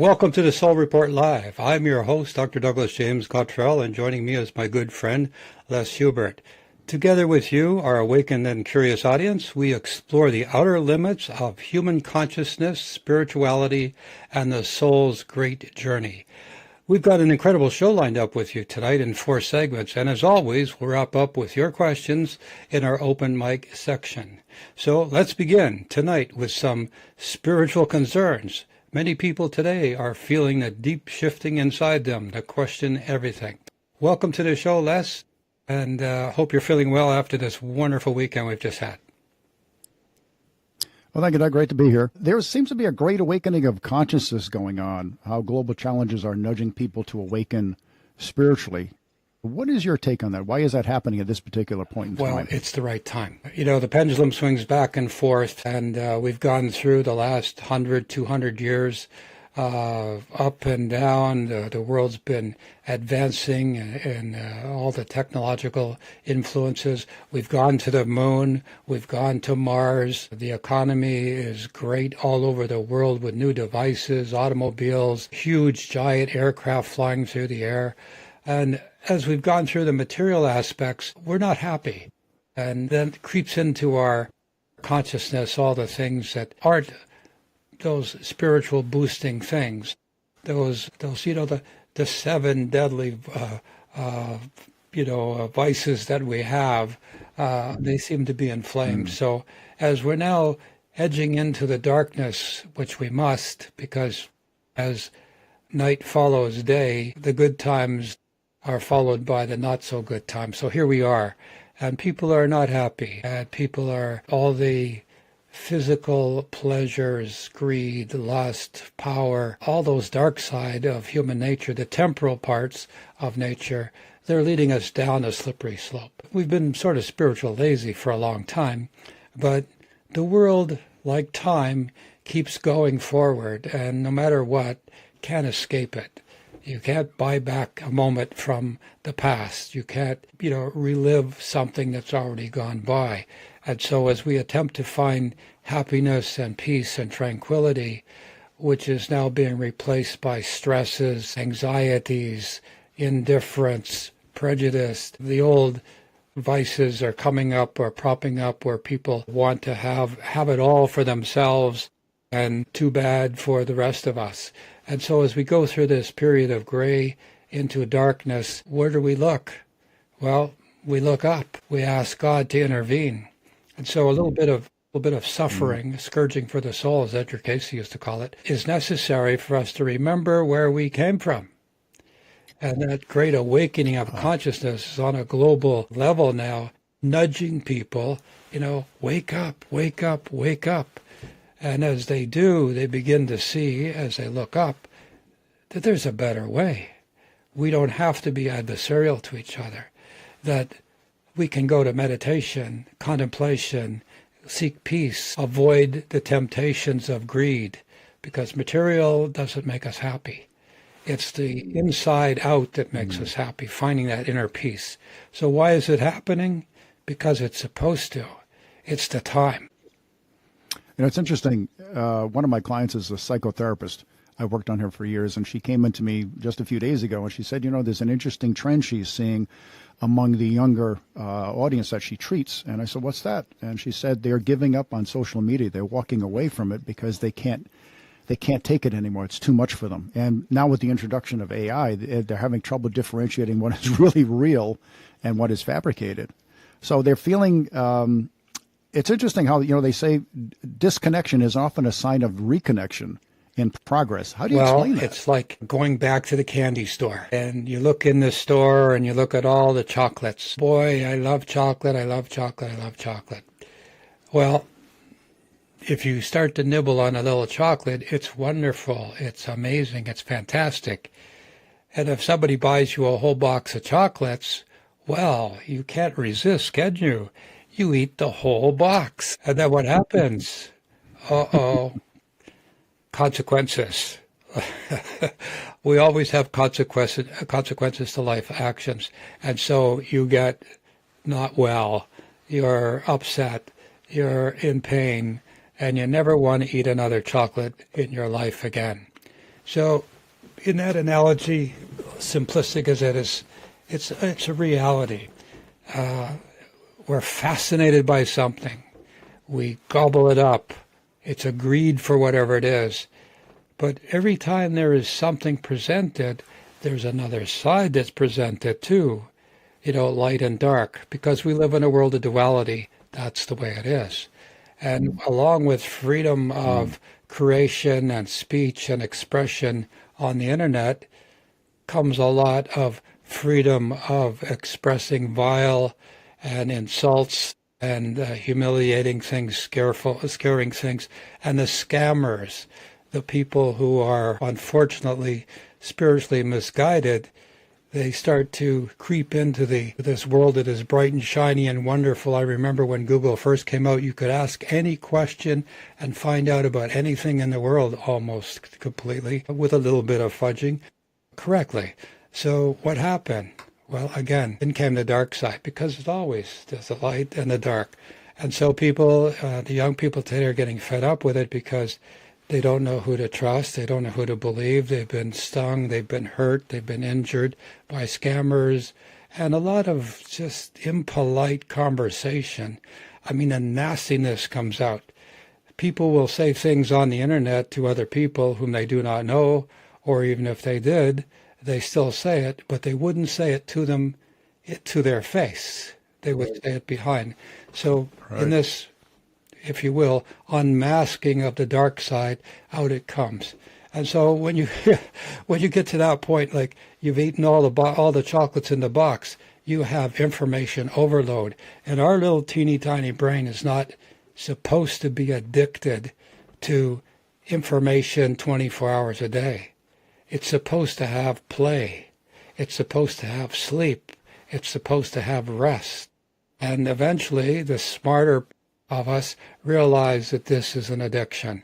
welcome to the Soul Report Live. I'm your host, Dr. Douglas James Cottrell, and joining me is my good friend, Les Hubert. Together with you, our awakened and curious audience, we explore the outer limits of human consciousness, spirituality, and the soul's great journey. We've got an incredible show lined up with you tonight in 4 segments, and as always, we'll wrap up with your questions in our open mic section. So let's begin tonight with some spiritual concerns. Many people today are feeling a deep shifting inside them to question everything. Welcome to the show, Les, and hope you're feeling well after this wonderful weekend we've just had. Well, thank you, Doug. Great to be here. There seems to be a great awakening of consciousness going on, how global challenges are nudging people to awaken spiritually. What is your take on that? Why is that happening at this particular point in time? Well, it's the right time. You know, the pendulum swings back and forth, and we've gone through the last 100, 200 years up and down. The world's been advancing in all the technological influences. We've gone to the moon. We've gone to Mars. The economy is great all over the world with new devices, automobiles, huge, giant aircraft flying through the air. And as we've gone through the material aspects, we're not happy. And then it creeps into our consciousness all the things that aren't those spiritual boosting things, those the 7 deadly vices that we have. They seem to be inflamed. So as we're now edging into the darkness, which we must, because as night follows day, the good times are followed by the not so good times. So here we are, and people are not happy, and people are all the physical pleasures, greed, lust, power, all those dark side of human nature, the temporal parts of nature, they're leading us down a slippery slope. We've been sort of spiritual lazy for a long time, but the world, like time, keeps going forward, and no matter what, can't escape it. You can't buy back a moment from the past. You can't, relive something that's already gone by. And so as we attempt to find happiness and peace and tranquility, which is now being replaced by stresses, anxieties, indifference, prejudice, the old vices are coming up or propping up where people want to have it all for themselves and too bad for the rest of us. And so as we go through this period of gray into darkness, where do we look? Well, we look up. We ask God to intervene. And so a little bit of suffering, scourging for the soul, as Edgar Cayce used to call it, is necessary for us to remember where we came from. And that great awakening of consciousness is on a global level now, nudging people, wake up, wake up, wake up. And as they do, they begin to see, as they look up, that there's a better way. We don't have to be adversarial to each other, that we can go to meditation, contemplation, seek peace, avoid the temptations of greed, because material doesn't make us happy. It's the inside out that makes us happy, finding that inner peace. So why is it happening? Because it's supposed to. It's the time. It's interesting. One of my clients is a psychotherapist. I worked on her for years, and she came into me just a few days ago, and she said, there's an interesting trend she's seeing among the younger audience that she treats. And I said, what's that? And she said they're giving up on social media. They're walking away from it because they can't take it anymore. It's too much for them. And now with the introduction of AI, they're having trouble differentiating what is really real and what is fabricated. So they're feeling... It's interesting how, they say disconnection is often a sign of reconnection in progress. How do you explain that? Well, it's like going back to the candy store. And you look in the store and you look at all the chocolates. Boy, I love chocolate, I love chocolate, I love chocolate. Well, if you start to nibble on a little chocolate, it's wonderful, it's amazing, it's fantastic. And if somebody buys you a whole box of chocolates, well, you can't resist, can you? You eat the whole box. And then what happens? Consequences. We always have consequences to life actions. And so you get not well, you're upset, you're in pain, and you never want to eat another chocolate in your life again. So in that analogy, simplistic as it is, it's a reality. We're fascinated by something. We gobble it up. It's a greed for whatever it is. But every time there is something presented, there's another side that's presented too. Light and dark. Because we live in a world of duality, that's the way it is. And along with freedom of creation and speech and expression on the internet comes a lot of freedom of expressing vile and insults and humiliating things, scaring things, and the scammers, the people who are unfortunately spiritually misguided. They start to creep into this world that is bright and shiny and wonderful. I remember when Google first came out, you could ask any question and find out about anything in the world almost completely, with a little bit of fudging, correctly. So what happened? Well, again, then came the dark side, because there's the light and the dark. And so people, the young people today are getting fed up with it because they don't know who to trust. They don't know who to believe. They've been stung. They've been hurt. They've been injured by scammers and a lot of just impolite conversation. I mean, the nastiness comes out. People will say things on the internet to other people whom they do not know, or even if they did, they still say it, but they wouldn't say it to them, to their face. They would say it behind. So in this, if you will, unmasking of the dark side, out it comes. And so when you get to that point, like you've eaten all the chocolates in the box, you have information overload. And our little teeny tiny brain is not supposed to be addicted to information 24 hours a day. It's supposed to have play. It's supposed to have sleep. It's supposed to have rest. And eventually, the smarter of us realize that this is an addiction.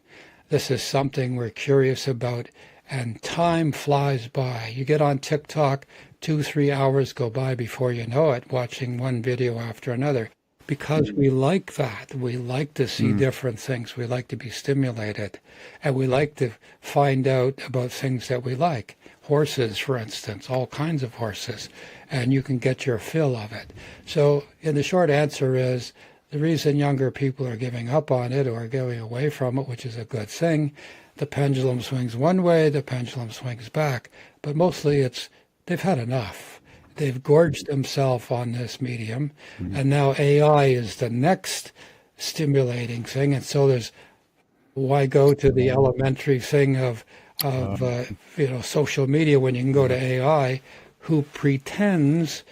This is something we're curious about, and time flies by. You get on TikTok, 2-3 hours go by before you know it, watching one video after another, because we like that. We like to see different things. We like to be stimulated, and we like to find out about things that we like. Horses, for instance, all kinds of horses, and you can get your fill of it. So, the short answer is, the reason younger people are giving up on it or going away from it, which is a good thing, the pendulum swings one way, the pendulum swings back, but mostly they've had enough. They've gorged themselves on this medium, and now AI is the next stimulating thing, and so why go to the elementary thing of social media when you can go to AI, who pretends.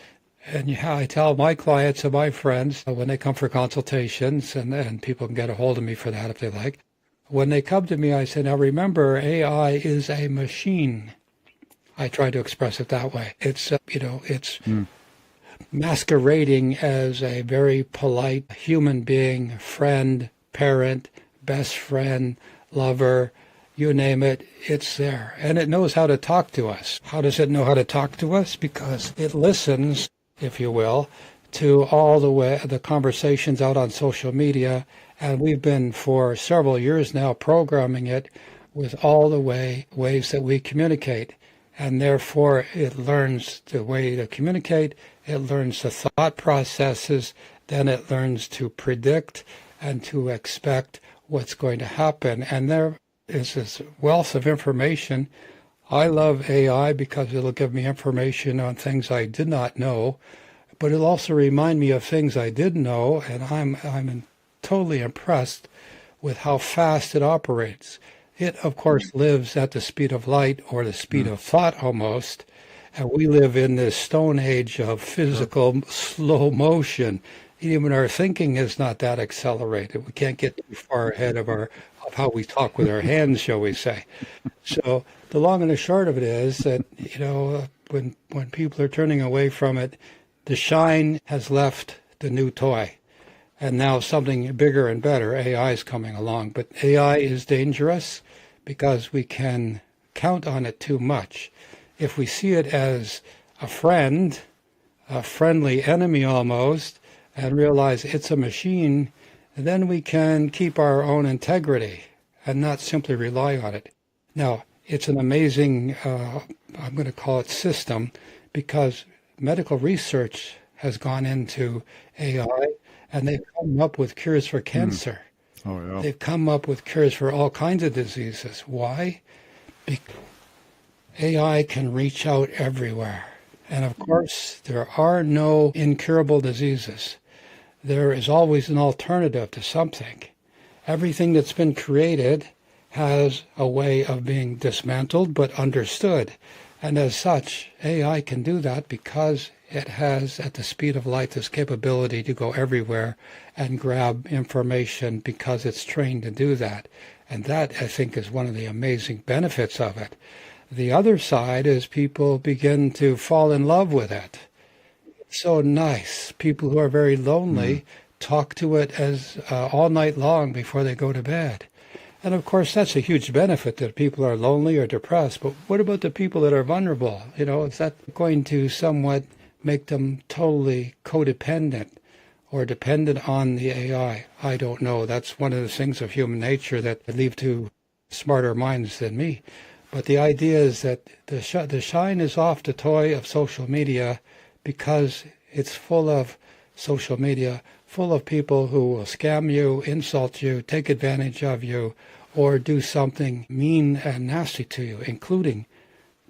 And I tell my clients and my friends when they come for consultations, and people can get a hold of me for that if they like. When they come to me, I say, now remember, AI is a machine. I try to express it that way. It's masquerading as a very polite human being, friend, parent, best friend, lover, you name it, it's there. And it knows how to talk to us. How does it know how to talk to us? Because it listens, if you will, to all the conversations out on social media, and we've been for several years now programming it with all the ways that we communicate, and therefore it learns the way to communicate, it learns the thought processes, then it learns to predict and to expect what's going to happen, and there is this wealth of information. I love AI because it'll give me information on things I did not know, but it'll also remind me of things I did know, and I'm totally impressed with how fast it operates. It, of course, lives at the speed of light, or the speed of thought almost, and we live in this stone age of physical slow motion. Even our thinking is not that accelerated. We can't get too far ahead of how we talk with our hands, shall we say. So the long and the short of it is that, when people are turning away from it, the shine has left the new toy. And now something bigger and better, AI, is coming along. But AI is dangerous because we can count on it too much. If we see it as a friend, a friendly enemy almost, and realize it's a machine, then we can keep our own integrity and not simply rely on it. Now, it's an amazing, I'm going to call it system, because medical research has gone into AI, and they've come up with cures for cancer. Oh, yeah. They've come up with cures for all kinds of diseases. Why? Because AI can reach out everywhere. And of course, there are no incurable diseases. There is always an alternative to something. Everything that's been created has a way of being dismantled but understood. And as such, AI can do that because it has, at the speed of light, this capability to go everywhere and grab information because it's trained to do that. And that, I think, is one of the amazing benefits of it. The other side is people begin to fall in love with it. It's so nice. People who are very lonely talk to it as all night long before they go to bed. And of course, that's a huge benefit, that people are lonely or depressed. But what about the people that are vulnerable? You know, is that going to somewhat make them totally codependent or dependent on the AI? I don't know. That's one of the things of human nature that I leave to smarter minds than me. But the idea is that the shine is off the toy of social media, because it's full of social media, full of people who will scam you, insult you, take advantage of you, or do something mean and nasty to you, including,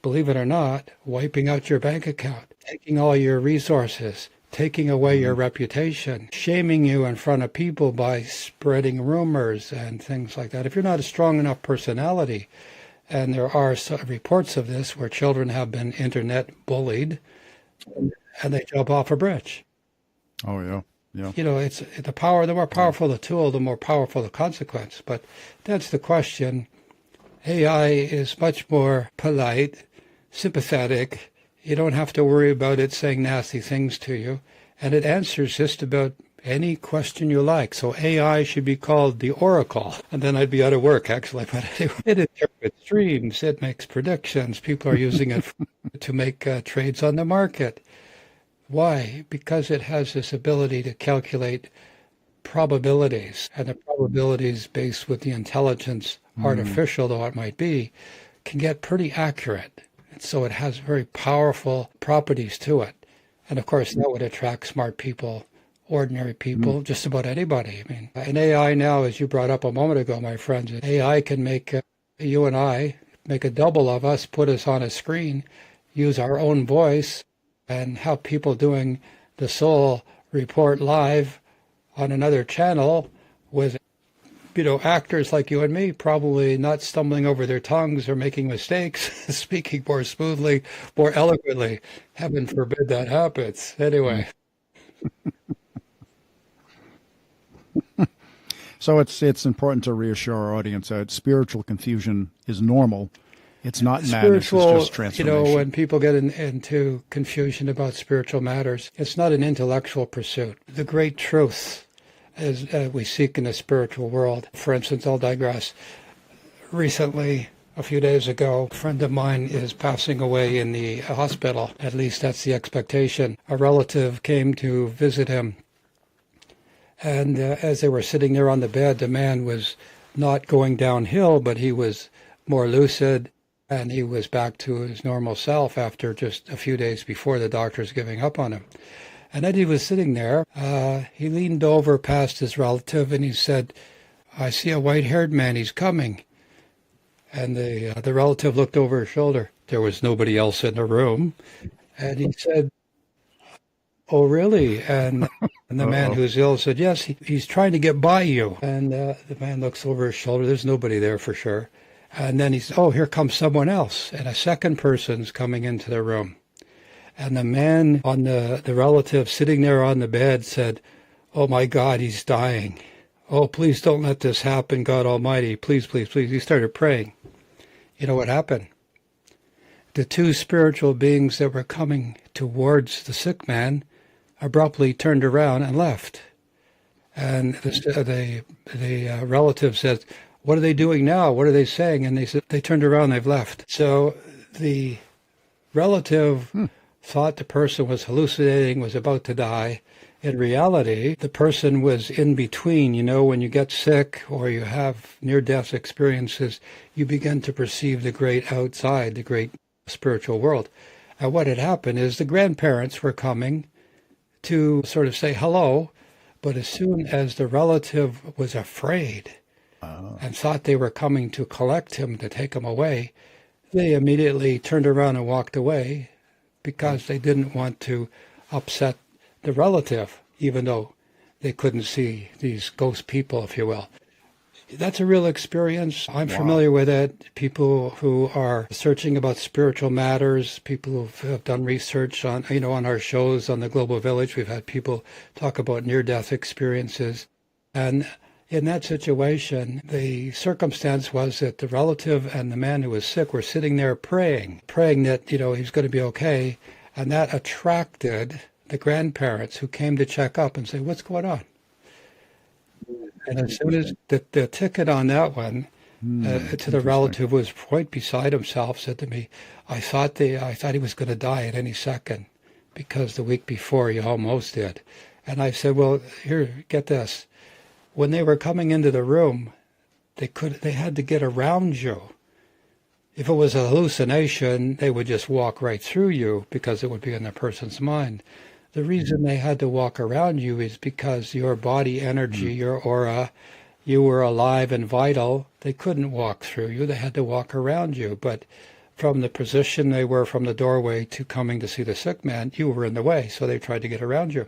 believe it or not, wiping out your bank account, taking all your resources, taking away your reputation, shaming you in front of people by spreading rumors and things like that. If you're not a strong enough personality, and there are reports of this where children have been internet bullied, and they jump off a bridge. Oh, yeah. Yeah. You know, it's the power. The more powerful the tool, the more powerful the consequence. But that's the question. AI is much more polite, sympathetic. You don't have to worry about it saying nasty things to you, and it answers just about any question you like. So AI should be called the Oracle, and then I'd be out of work, actually. But anyway, it interprets dreams. It makes predictions. People are using it to make trades on the market. Why? Because it has this ability to calculate probabilities, and the probabilities based with the intelligence, artificial though it might be, can get pretty accurate. And so it has very powerful properties to it. And of course, that would attract smart people, ordinary people, just about anybody. I mean, an AI now, as you brought up a moment ago, my friends, AI can make you and I, make a double of us, put us on a screen, use our own voice, and have people doing the soul report live on another channel with, you know, actors like you and me, probably not stumbling over their tongues or making mistakes, speaking more smoothly, more eloquently. Heaven forbid that happens. Anyway. So it's important to reassure our audience that spiritual confusion is normal. It's not madness, it's just transformation. You know, when people get into confusion about spiritual matters, it's not an intellectual pursuit. The great truth as we seek in the spiritual world. For instance, I'll digress. Recently, a few days ago, a friend of mine is passing away in the hospital. At least that's the expectation. A relative came to visit him. And as they were sitting there on the bed, the man was not going downhill, but he was more lucid. And he was back to his normal self after just a few days before the doctors giving up on him. And as he was sitting there, he leaned over past his relative and he said, "I see a white-haired man, he's coming." And the relative looked over his shoulder. There was nobody else in the room. And he said, "Oh, really?" And the man who's ill said, "Yes, he's trying to get by you." And the man looks over his shoulder. There's nobody there for sure. And then he said, "Oh, here comes someone else." And a second person's coming into the room. And the man on the relative sitting there on the bed said, "Oh, my God, he's dying. Oh, please don't let this happen, God Almighty. Please, please, please." He started praying. You know what happened? The two spiritual beings that were coming towards the sick man abruptly turned around and left. And the relative said, "What are they doing now? What are they saying?" And they said, "They turned around, they've left." So the relative thought the person was hallucinating, was about to die, In reality, the person was in between. You know, when you get sick or you have near-death experiences, you begin to perceive the great outside, the great spiritual world. And what had happened is the grandparents were coming to sort of say hello, but as soon as the relative was afraid and thought they were coming to collect him, to take him away, they immediately turned around and walked away because they didn't want to upset the relative, even though they couldn't see these ghost people, if you will. That's a real experience. I'm familiar with it. People who are searching about spiritual matters, people who have done research on, on our shows on the Global Village, we've had people talk about near-death experiences. And in that situation, the circumstance was that the relative and the man who was sick were sitting there praying that, he was going to be okay. And that attracted the grandparents, who came to check up and say, what's going on? And as soon as the ticket on that one to the relative was quite beside himself, said to me, I thought he was going to die at any second because the week before he almost did. And I said, well, here, get this. When they were coming into the room, they had to get around you. If it was a hallucination, they would just walk right through you because it would be in the person's mind. The reason they had to walk around you is because your body energy, your aura, you were alive and vital. They couldn't walk through you. They had to walk around you. But from the position they were from the doorway to coming to see the sick man, you were in the way. So they tried to get around you.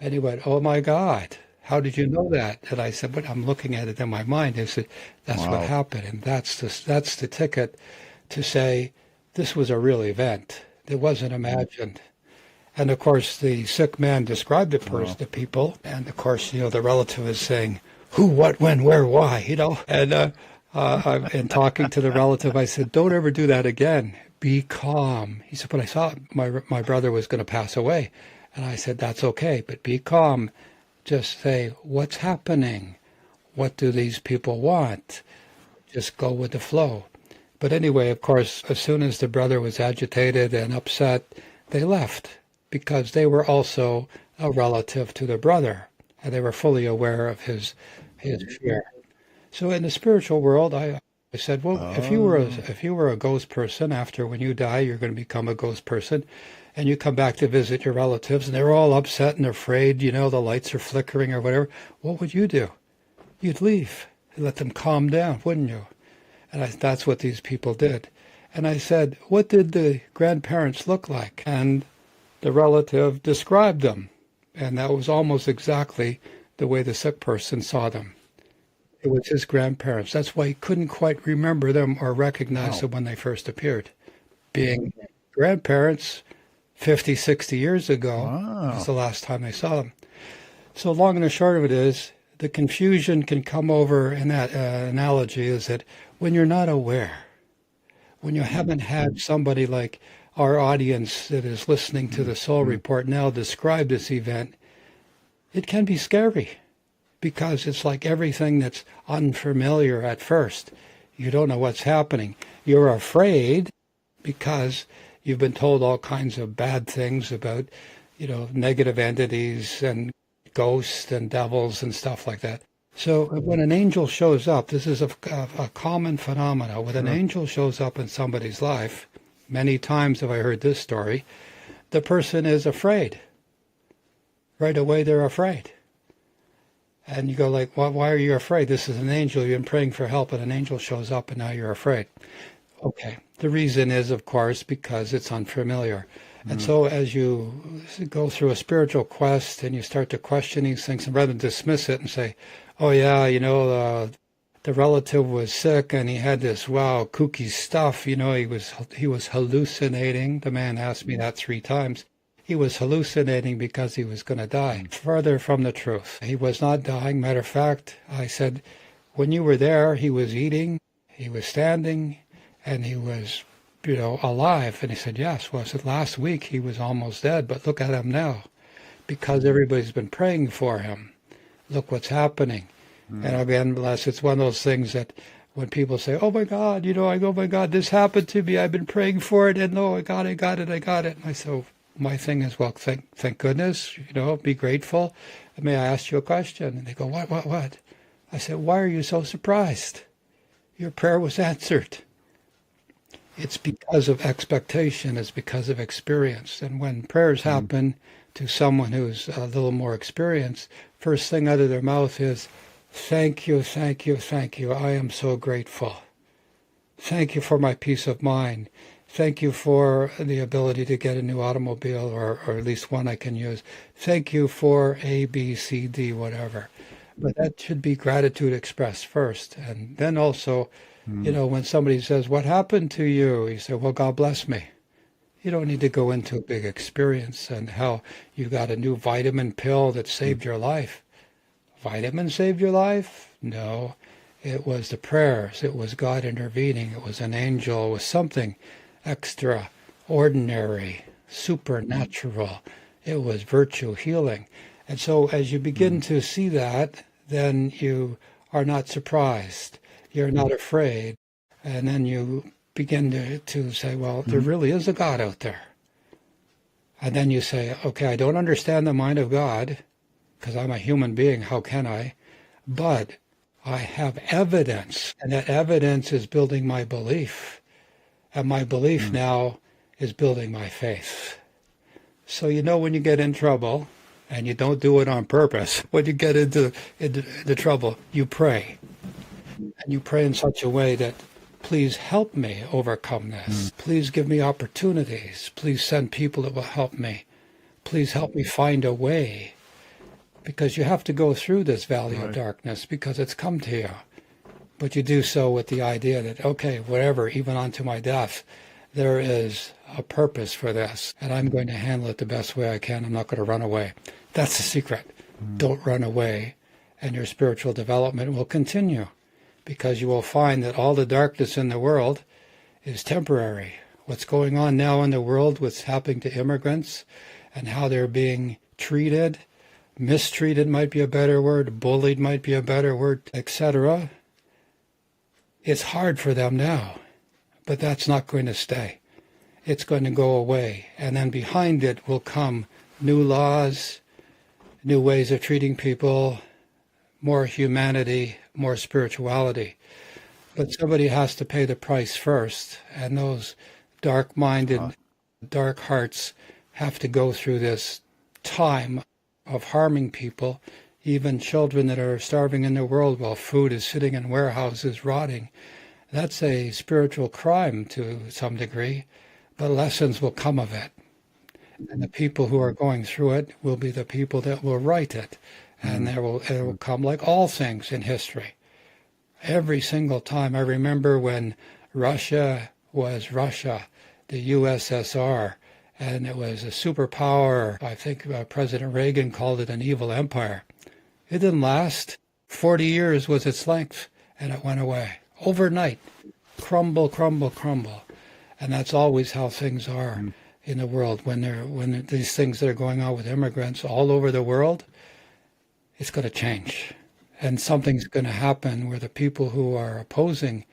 And he went, oh, my God, how did you know that? And I said, but I'm looking at it in my mind. He said, that's what happened. And that's the ticket to say this was a real event. It wasn't imagined. And, of course, the sick man described it to people. And, of course, the relative is saying, who, what, when, where, why, And in talking to the relative, I said, don't ever do that again. Be calm. He said, but I thought my brother was going to pass away. And I said, that's okay, but be calm. Just say, what's happening? What do these people want? Just go with the flow. But anyway, of course, as soon as the brother was agitated and upset, they left, because they were also a relative to the brother, and they were fully aware of his fear. So in the spiritual world, I said, well, if you were a ghost person, after when you die, you're going to become a ghost person, and you come back to visit your relatives, and they're all upset and afraid, the lights are flickering or whatever, what would you do? You'd leave. You'd let them calm down, wouldn't you? And that's what these people did. And I said, what did the grandparents look like? And the relative described them, and that was almost exactly the way the sick person saw them. It was his grandparents. That's why he couldn't quite remember them or recognize them when they first appeared. Being grandparents 50, 60 years ago was the last time they saw them. So long and the short of it is, the confusion can come over in that analogy is that when you're not aware, when you haven't had somebody like our audience that is listening to the Soul Report now describe this event, it can be scary because it's like everything that's unfamiliar at first. You don't know what's happening. You're afraid because you've been told all kinds of bad things about, negative entities and ghosts and devils and stuff like that. So when an angel shows up, this is a common phenomenon. When an angel shows up in somebody's life, many times have I heard this story, the person is afraid. Right away they're afraid. And you go like, why are you afraid? This is an angel. You've been praying for help, and an angel shows up, and now you're afraid. Okay. The reason is, of course, because it's unfamiliar. And so as you go through a spiritual quest and you start to question these things, and rather than dismiss it and say, oh, yeah, the relative was sick and he had this, kooky stuff. He was hallucinating. The man asked me that 3 times. He was hallucinating because he was going to die. Further from the truth. He was not dying. Matter of fact, I said, when you were there, he was eating, he was standing, and he was, alive. And he said, yes. Well, I said, last week he was almost dead, but look at him now. Because everybody's been praying for him. Look what's happening. And again, bless, it's one of those things that when people say, oh my God, I go, oh my God, this happened to me. I've been praying for it. And no, I got it. And I said, my thing is, well, thank goodness, be grateful. May I ask you a question? And they go, what? I said, why are you so surprised? Your prayer was answered. It's because of expectation. It's because of experience. And when prayers happen to someone who's a little more experienced, first thing out of their mouth is, thank you, thank you, thank you. I am so grateful. Thank you for my peace of mind. Thank you for the ability to get a new automobile, or at least one I can use. Thank you for A, B, C, D, whatever. But that should be gratitude expressed first. And then also, when somebody says, what happened to you? You say, well, God bless me. You don't need to go into a big experience and how you got a new vitamin pill that saved your life. Vitamin saved your life? No. It was the prayers. It was God intervening. It was an angel. It was something extraordinary, supernatural. It was virtue healing. And so as you begin to see that, then you are not surprised. You're not afraid. And then you begin to say, well, there really is a God out there. And then you say, okay, I don't understand the mind of God because I'm a human being. How can I? But I have evidence, and that evidence is building my belief. And my belief now is building my faith. So when you get in trouble, and you don't do it on purpose, when you get into trouble, you pray. And you pray in such a way that, please help me overcome this. Please give me opportunities. Please send people that will help me. Please help me find a way. Because you have to go through this valley of darkness because it's come to you. But you do so with the idea that, okay, whatever, even unto my death, there is a purpose for this, and I'm going to handle it the best way I can. I'm not going to run away. That's the secret. Don't run away, and your spiritual development will continue, because you will find that all the darkness in the world is temporary. What's going on now in the world, what's happening to immigrants, and how they're being treated, mistreated might be a better word, bullied might be a better word, etc. It's hard for them now, but that's not going to stay. It's going to go away, and then behind it will come new laws, new ways of treating people, more humanity, more spirituality. But somebody has to pay the price first, and those dark-minded, dark hearts have to go through this time of harming people, even children that are starving in the world while food is sitting in warehouses rotting. That's a spiritual crime to some degree, but lessons will come of it. And the people who are going through it will be the people that will right it. And it will come like all things in history. Every single time. I remember when Russia was Russia, the USSR, and it was a superpower. I think President Reagan called it an evil empire. It didn't last. 40 years was its length, and it went away. Overnight. Crumble, crumble, crumble. And that's always how things are in the world. When these things that are going on with immigrants all over the world, it's going to change. And something's going to happen where the people who are opposing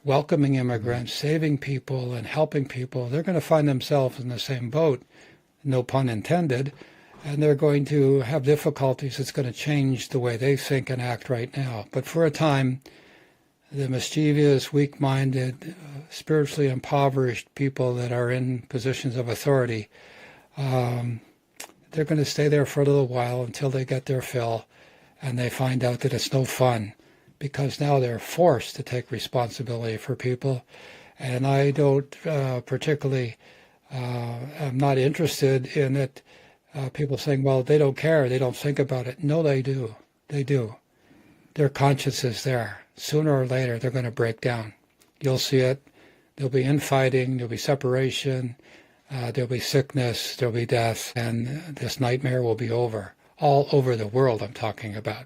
welcoming immigrants, saving people, and helping people, they're going to find themselves in the same boat, no pun intended, and they're going to have difficulties. It's going to change the way they think and act right now. But for a time, the mischievous, weak-minded, spiritually impoverished people that are in positions of authority, they're going to stay there for a little while until they get their fill, and they find out that it's no fun, because now they're forced to take responsibility for people. And I don't particularly, I'm not interested in it, people saying, well, they don't care, they don't think about it. No, they do. They do. Their conscience is there. Sooner or later, they're going to break down. You'll see it. There'll be infighting, there'll be separation, there'll be sickness, there'll be death, and this nightmare will be over. All over the world, I'm talking about.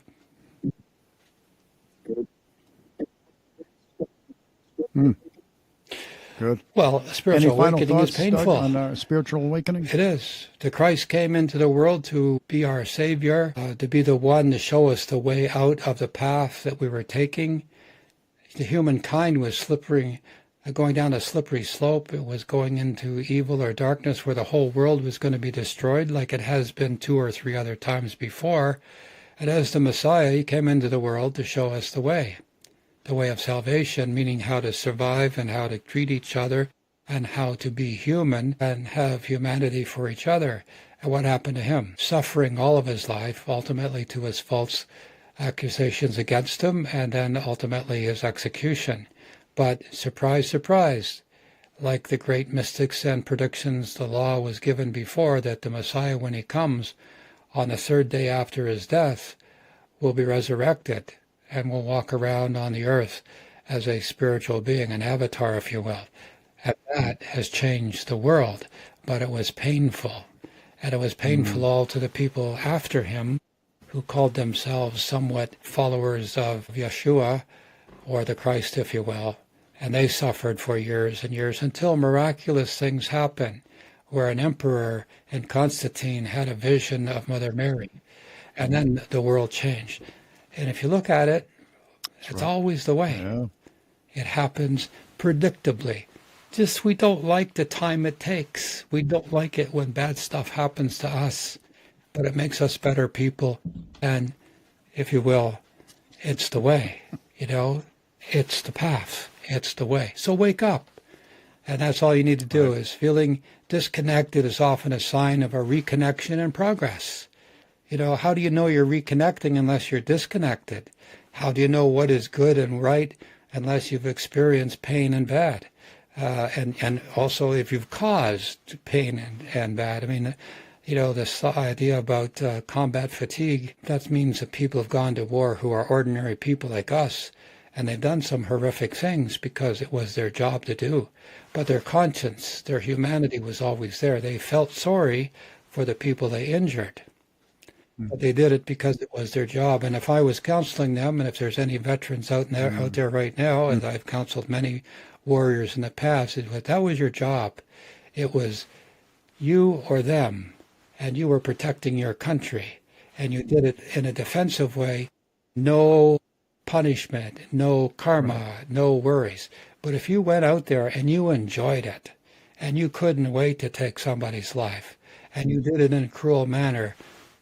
Good. Well, spiritual awakening is painful. Doug, on spiritual awakening? It is. The Christ came into the world to be our Savior, to be the one to show us the way out of the path that we were taking. The humankind was going down a slippery slope. It was going into evil or darkness where the whole world was going to be destroyed like it has been 2 or 3 other times before. And as the Messiah, he came into the world to show us the way of salvation, meaning how to survive and how to treat each other and how to be human and have humanity for each other. And what happened to him? Suffering all of his life, ultimately to his false accusations against him, and then ultimately his execution. But surprise, surprise, like the great mystics and predictions, the law was given before that the Messiah, when he comes on the 3rd day after his death, will be resurrected and will walk around on the earth as a spiritual being, an avatar, if you will. And that has changed the world, but it was painful. And it was painful all to the people after him who called themselves somewhat followers of Yeshua, or the Christ, if you will. And they suffered for years and years until miraculous things happened, where an emperor in Constantine had a vision of Mother Mary. And then the world changed. And if you look at it, it's always the way. Yeah. It happens predictably. Just we don't like the time it takes. We don't like it when bad stuff happens to us, but it makes us better people. And if you will, it's the way, it's the path, it's the way. So wake up. And that's all you need to do. Is feeling disconnected is often a sign of a reconnection and progress. How do you know you're reconnecting unless you're disconnected? How do you know what is good and right unless you've experienced pain and bad? And also if you've caused pain and bad. I mean, this idea about combat fatigue, that means that people have gone to war who are ordinary people like us, and they've done some horrific things because it was their job to do. But their conscience, their humanity was always there. They felt sorry for the people they injured. But they did it because it was their job. And if I was counseling them, and if there's any veterans out there right now, and I've counseled many warriors in the past, that was your job. It was you or them, and you were protecting your country, and you did it in a defensive way. No punishment, no karma, no worries. But if you went out there and you enjoyed it, and you couldn't wait to take somebody's life, and you did it in a cruel manner,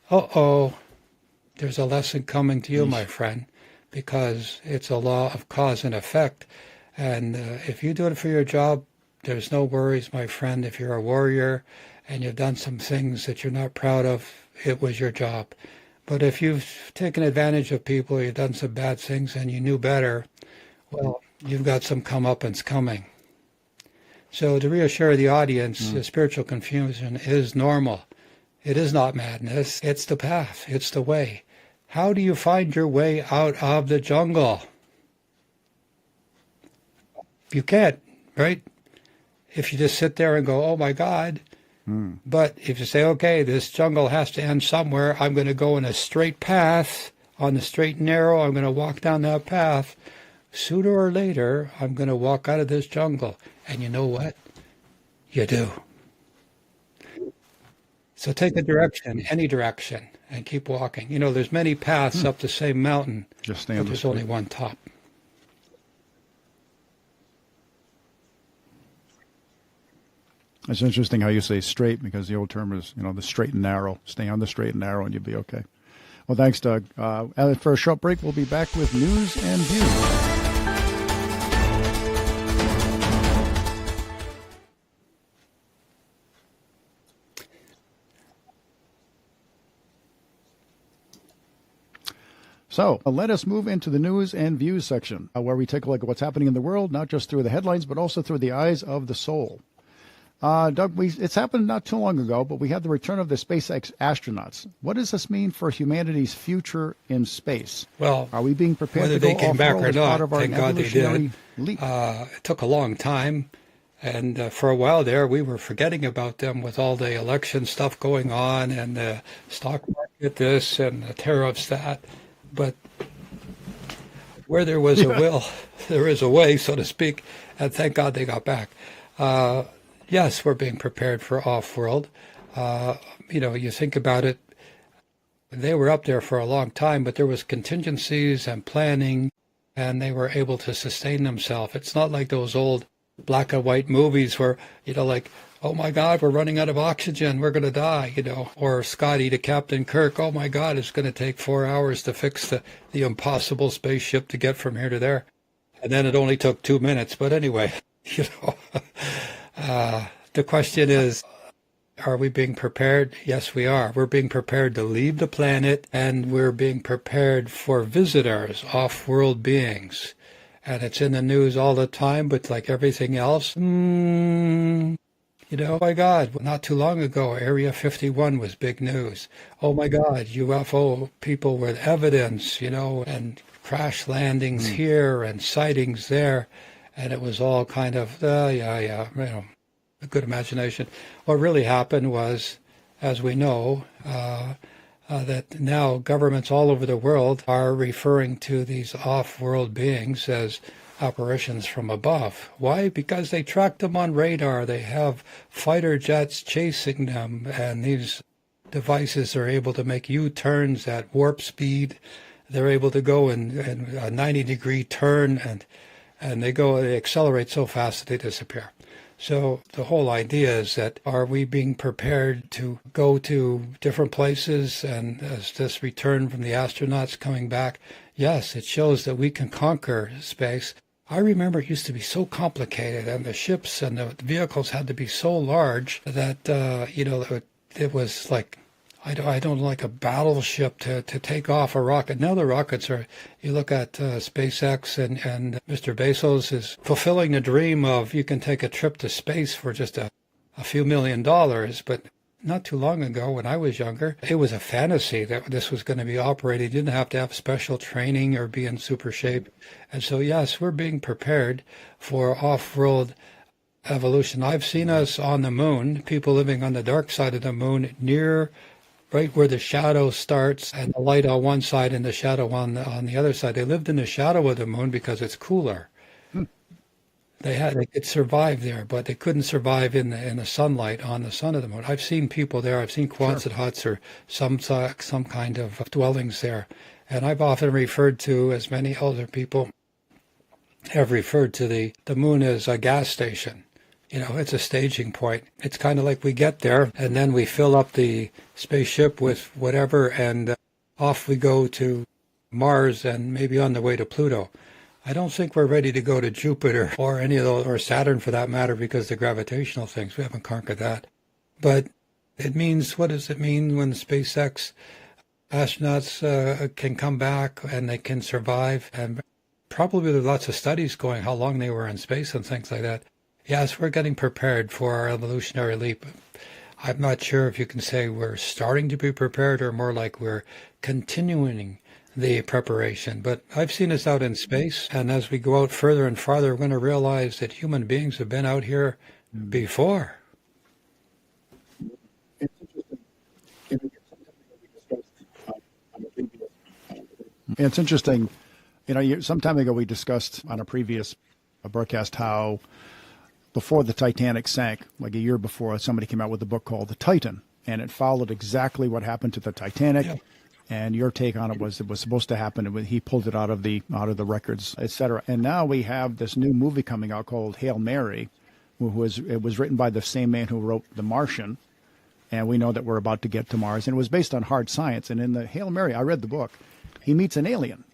there's a lesson coming to you, my friend, because it's a law of cause and effect. And if you do it for your job, there's no worries, my friend. If you're a warrior and you've done some things that you're not proud of, it was your job. But if you've taken advantage of people, you've done some bad things and you knew better, well, you've got some comeuppance coming. So to reassure the audience, the spiritual confusion is normal. It is not madness. It's the path. It's the way. How do you find your way out of the jungle? You can't, right? If you just sit there and go, oh my God. But if you say, okay, this jungle has to end somewhere, I'm going to go in a straight path, on the straight and narrow, I'm going to walk down that path. Sooner or later, I'm going to walk out of this jungle. And you know what? You do. So take a direction, any direction, and keep walking. There's many paths up the same mountain, Just but there's only one top. It's interesting how you say straight, because the old term is, the straight and narrow. Stay on the straight and narrow and you'll be okay. Well, thanks, Doug. For a short break, we'll be back with news and views. So let us move into the news and views section, where we take a look at what's happening in the world, not just through the headlines, but also through the eyes of the soul. Doug, it's happened not too long ago, but we had the return of the SpaceX astronauts. What does this mean for humanity's future in space? Well, are we being prepared whether to go they came back or not, thank God they did. Leap? It took a long time. And for a while there, we were forgetting about them with all the election stuff going on and the stock market this and the tariffs that. But where there was a will, there is a way, so to speak. And thank God they got back. Yes, we're being prepared for off-world. You think about it, they were up there for a long time, but there was contingencies and planning, and they were able to sustain themselves. It's not like those old black and white movies where, like, oh my God, we're running out of oxygen, we're going to die, or Scotty to Captain Kirk, oh my God, it's going to take 4 hours to fix the impossible spaceship to get from here to there. And then it only took 2 minutes. But anyway, the question is, are we being prepared? Yes, we are. We're being prepared to leave the planet, and we're being prepared for visitors, off-world beings. And it's in the news all the time, but like everything else, oh my God, not too long ago, Area 51 was big news. Oh my God, UFO people with evidence, and crash landings here and sightings there. And it was all kind of, a good imagination. What really happened was, as we know, that now governments all over the world are referring to these off-world beings as apparitions from above. Why? Because they track them on radar. They have fighter jets chasing them, and these devices are able to make U-turns at warp speed. They're able to go in a 90-degree turn, and they accelerate so fast that they disappear. So the whole idea is that, are we being prepared to go to different places? And as this return from the astronauts coming back, yes, it shows that we can conquer space. I remember it used to be so complicated, and the ships and the vehicles had to be so large that, it was like, I don't like a battleship to take off a rocket. Now the rockets are, you look at SpaceX and Mr. Bezos is fulfilling the dream of you can take a trip to space for just a few $1 million. But not too long ago, when I was younger, it was a fantasy that this was going to be operated. You didn't have to have special training or be in super shape. And so, yes, we're being prepared for off-world evolution. I've seen us on the moon, people living on the dark side of the moon, right where the shadow starts and the light on one side and the shadow on the other side. They lived in the shadow of the moon because it's cooler. They could survive there, but they couldn't survive in the sunlight on the sun of the moon. I've seen people there. I've seen Quonset huts or some kind of dwellings there. And I've often referred to, as many older people have referred to the moon as a gas station. It's a staging point. It's kind of like we get there, and then we fill up the spaceship with whatever, and off we go to Mars and maybe on the way to Pluto. I don't think we're ready to go to Jupiter or any of those, or Saturn for that matter, because the gravitational things, we haven't conquered that. But it means, what does it mean when the SpaceX astronauts can come back and they can survive? And probably there's lots of studies going how long they were in space and things like that. Yes, we're getting prepared for our evolutionary leap. I'm not sure if you can say we're starting to be prepared or more like we're continuing the preparation. But I've seen us out in space, and as we go out further and farther, we're going to realize that human beings have been out here before. It's interesting. Some time ago we discussed on a previous broadcast how before the Titanic sank, like a year before, somebody came out with a book called The Titan, and it followed exactly what happened to the Titanic. Yeah. And your take on it was supposed to happen. He pulled it out of the records, etc. And now we have this new movie coming out called Hail Mary, it was written by the same man who wrote The Martian, and we know that we're about to get to Mars. And it was based on hard science. And in the Hail Mary, I read the book, he meets an alien,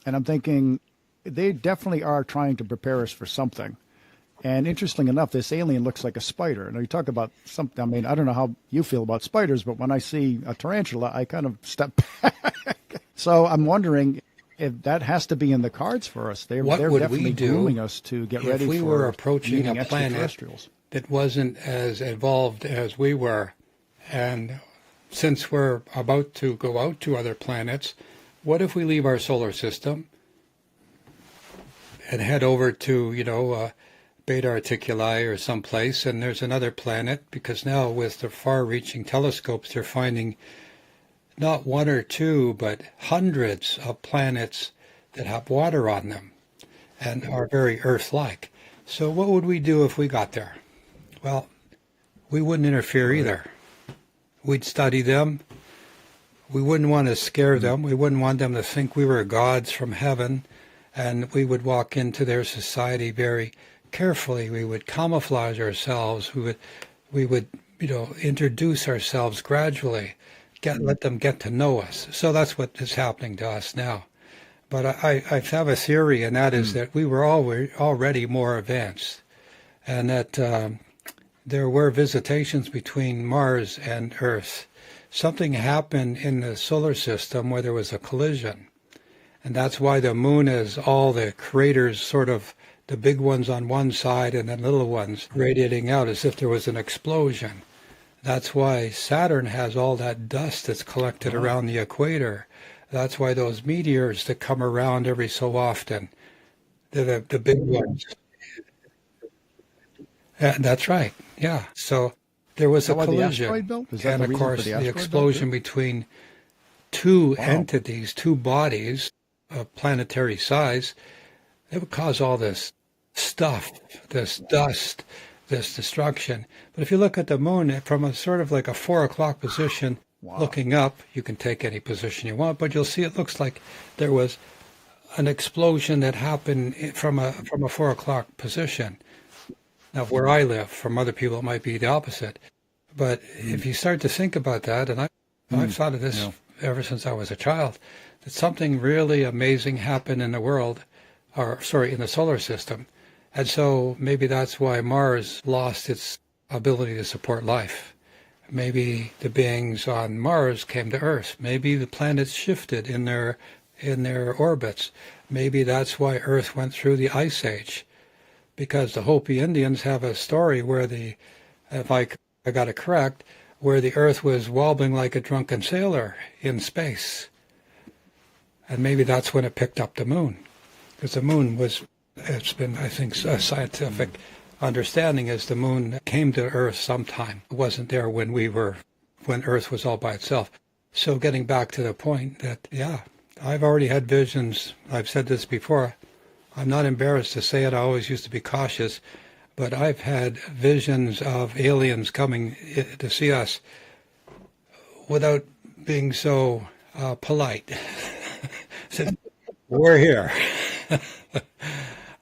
and I'm thinking they definitely are trying to prepare us for something. And interesting enough, this alien looks like a spider. And you talk about something, I mean, I don't know how you feel about spiders, but when I see a tarantula, I kind of step back. So I'm wondering if that has to be in the cards for us. They're definitely grooming us to get ready for if we were approaching a planet that wasn't as evolved as we were. And since we're about to go out to other planets, what if we leave our solar system and head over to, Beta Articuli or someplace, and there's another planet, because now with the far-reaching telescopes, they're finding not one or two, but hundreds of planets that have water on them and are very Earth-like. So what would we do if we got there? Well, we wouldn't interfere either. We'd study them. We wouldn't want to scare them. We wouldn't want them to think we were gods from heaven, and we would walk into their society very carefully. We would camouflage ourselves. We would introduce ourselves gradually, let them get to know us. So that's what is happening to us now. But I have a theory, and that is that we were already more advanced, and that there were visitations between Mars and Earth. Something happened in the solar system where there was a collision. And that's why the moon is all the craters, sort of the big ones on one side and then little ones radiating out as if there was an explosion. That's why Saturn has all that dust that's collected around the equator. That's why those meteors that come around every so often, they're the big ones. That's right. Yeah. So there was a How about the collision. asteroid belt? Is that And the of reason for course, the the asteroid belt? explosion between two Wow. entities, two bodies of planetary size, it would cause all this stuff, this dust, this destruction. But if you look at the moon from a sort of like a 4 o'clock position, Wow. looking up, you can take any position you want, but you'll see it looks like there was an explosion that happened from a 4 o'clock position. Now, where I live, from other people, it might be the opposite. But if you start to think about that, and I've thought of this Yeah. ever since I was a child, that something really amazing happened in the world, or sorry, in the solar system. And so maybe that's why Mars lost its ability to support life. Maybe the beings on Mars came to Earth. Maybe the planets shifted in their orbits. Maybe that's why Earth went through the Ice Age. Because the Hopi Indians have a story where if I got it correct, where the Earth was wobbling like a drunken sailor in space. And maybe that's when it picked up the moon. Because the moon it's been, I think, a scientific understanding is the moon came to Earth sometime. It wasn't there when Earth was all by itself. So getting back to the point that, yeah, I've already had visions. I've said this before. I'm not embarrassed to say it. I always used to be cautious. But I've had visions of aliens coming to see us without being so polite. Said, we're here.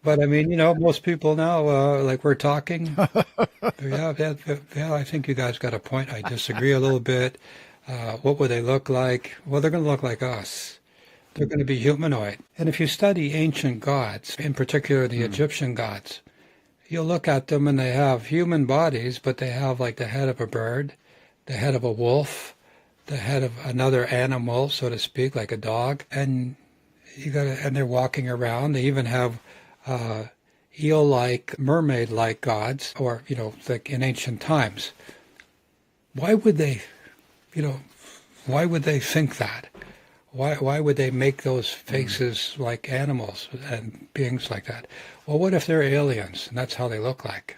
But I mean, most people now, like we're talking. Yeah, I think you guys got a point. I disagree a little bit. What would they look like? Well, they're going to look like us. They're going to be humanoid. And if you study ancient gods, in particular the Egyptian gods, you'll look at them and they have human bodies, but they have like the head of a bird, the head of a wolf, the head of another animal, so to speak, like a dog, and they're walking around. They even have eel-like, mermaid-like gods, or like in ancient times. Why would they think that? Why would they make those faces like animals and beings like that? Well, what if they're aliens and that's how they look like?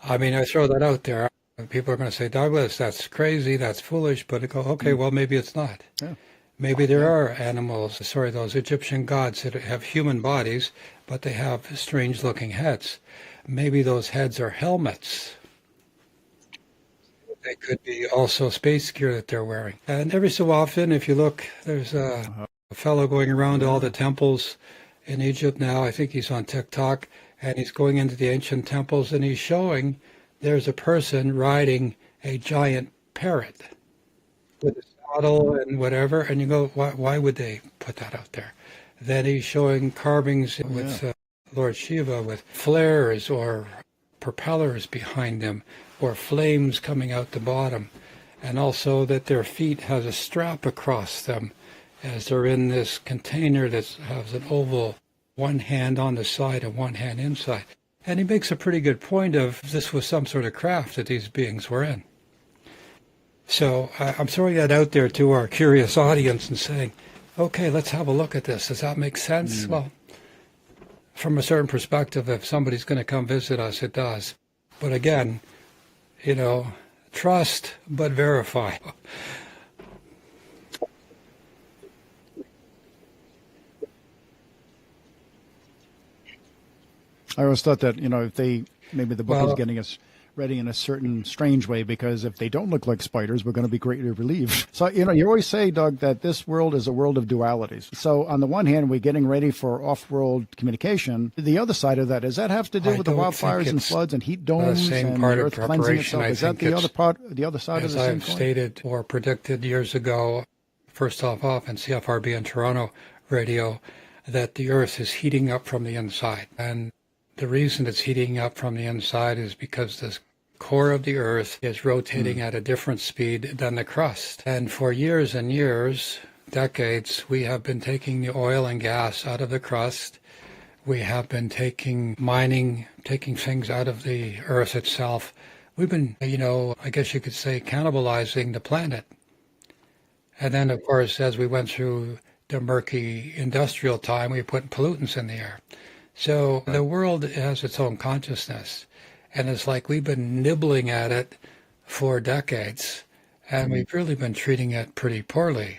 I mean, I throw that out there. People are going to say, Douglas, that's crazy, that's foolish, but I go, okay, well, maybe it's not. Yeah. Maybe there are animals, those Egyptian gods that have human bodies, but they have strange-looking heads. Maybe those heads are helmets. They could be also space gear that they're wearing. And every so often, if you look, there's a fellow going around to all the temples in Egypt now. I think he's on TikTok, and he's going into the ancient temples, and he's showing there's a person riding a giant parrot with a saddle and whatever. And you go, why would they put that out there? Then he's showing carvings with Lord Shiva with flares or propellers behind him, or flames coming out the bottom, and also that their feet has a strap across them as they're in this container that has an oval, one hand on the side and one hand inside. And he makes a pretty good point of this was some sort of craft that these beings were in. So I'm throwing that out there to our curious audience and saying, okay, let's have a look at this. Does that make sense? Well, from a certain perspective, if somebody's going to come visit us, it does. But again, trust but verify. I always thought that, if maybe the book is getting us ready in a certain strange way, because if they don't look like spiders, we're going to be greatly relieved. So, you always say, Doug, that this world is a world of dualities. So on the one hand, we're getting ready for off-world communication. The other side of that, does that have to do with the wildfires and floods and heat domes and the earth cleansing itself? Is that the other part, the other side of the same coin? As I've stated or predicted years ago, first off in CFRB in Toronto radio, that the earth is heating up from the inside. And the reason it's heating up from the inside is because the core of the earth is rotating at a different speed than the crust. And for years and years, decades, we have been taking the oil and gas out of the crust. We have been mining, taking things out of the earth itself. We've been, I guess you could say, cannibalizing the planet. And then, of course, as we went through the murky industrial time, we put pollutants in the air. So the world has its own consciousness, and it's like we've been nibbling at it for decades, and we've really been treating it pretty poorly.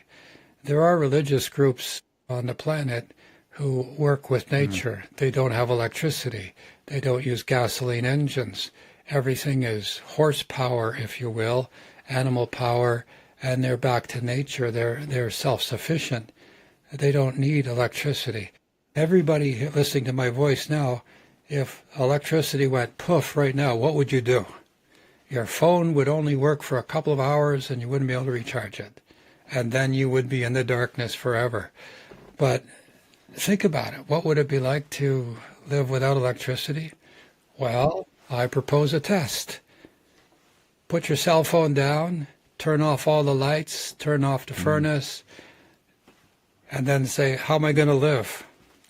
There are religious groups on the planet who work with nature. They don't have electricity. They don't use gasoline engines. Everything is horsepower, if you will, animal power, and they're back to nature. They're self-sufficient. They don't need electricity. Everybody listening to my voice now, if electricity went poof right now, what would you do? Your phone would only work for a couple of hours and you wouldn't be able to recharge it. And then you would be in the darkness forever. But think about it. What would it be like to live without electricity? Well, I propose a test. Put your cell phone down, turn off all the lights, turn off the furnace, and then say, how am I going to live?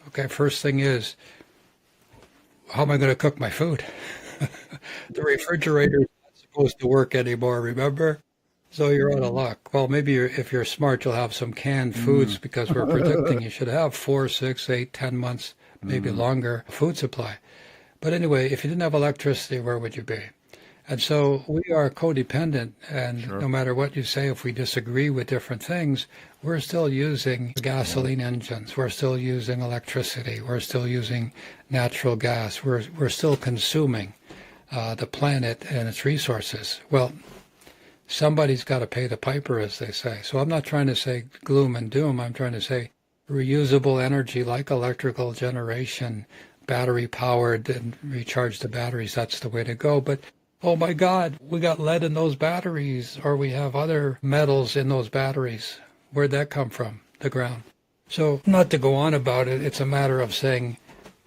Okay, first thing is, how am I going to cook my food? The refrigerator is not supposed to work anymore, remember? So you're out of luck. Well, maybe if you're smart, you'll have some canned foods, because we're predicting you should have 4, 6, 8, 10 months, maybe longer food supply. But anyway, if you didn't have electricity, where would you be? And so we are codependent, and no matter what you say, if we disagree with different things, we're still using gasoline engines, we're still using electricity, we're still using natural gas, we're still consuming the planet and its resources. Well, somebody's got to pay the piper, as they say. So I'm not trying to say gloom and doom, I'm trying to say reusable energy like electrical generation, battery powered, and recharge the batteries, that's the way to go. But oh my God, we got lead in those batteries, or we have other metals in those batteries. Where'd that come from? The ground. So not to go on about it, it's a matter of saying,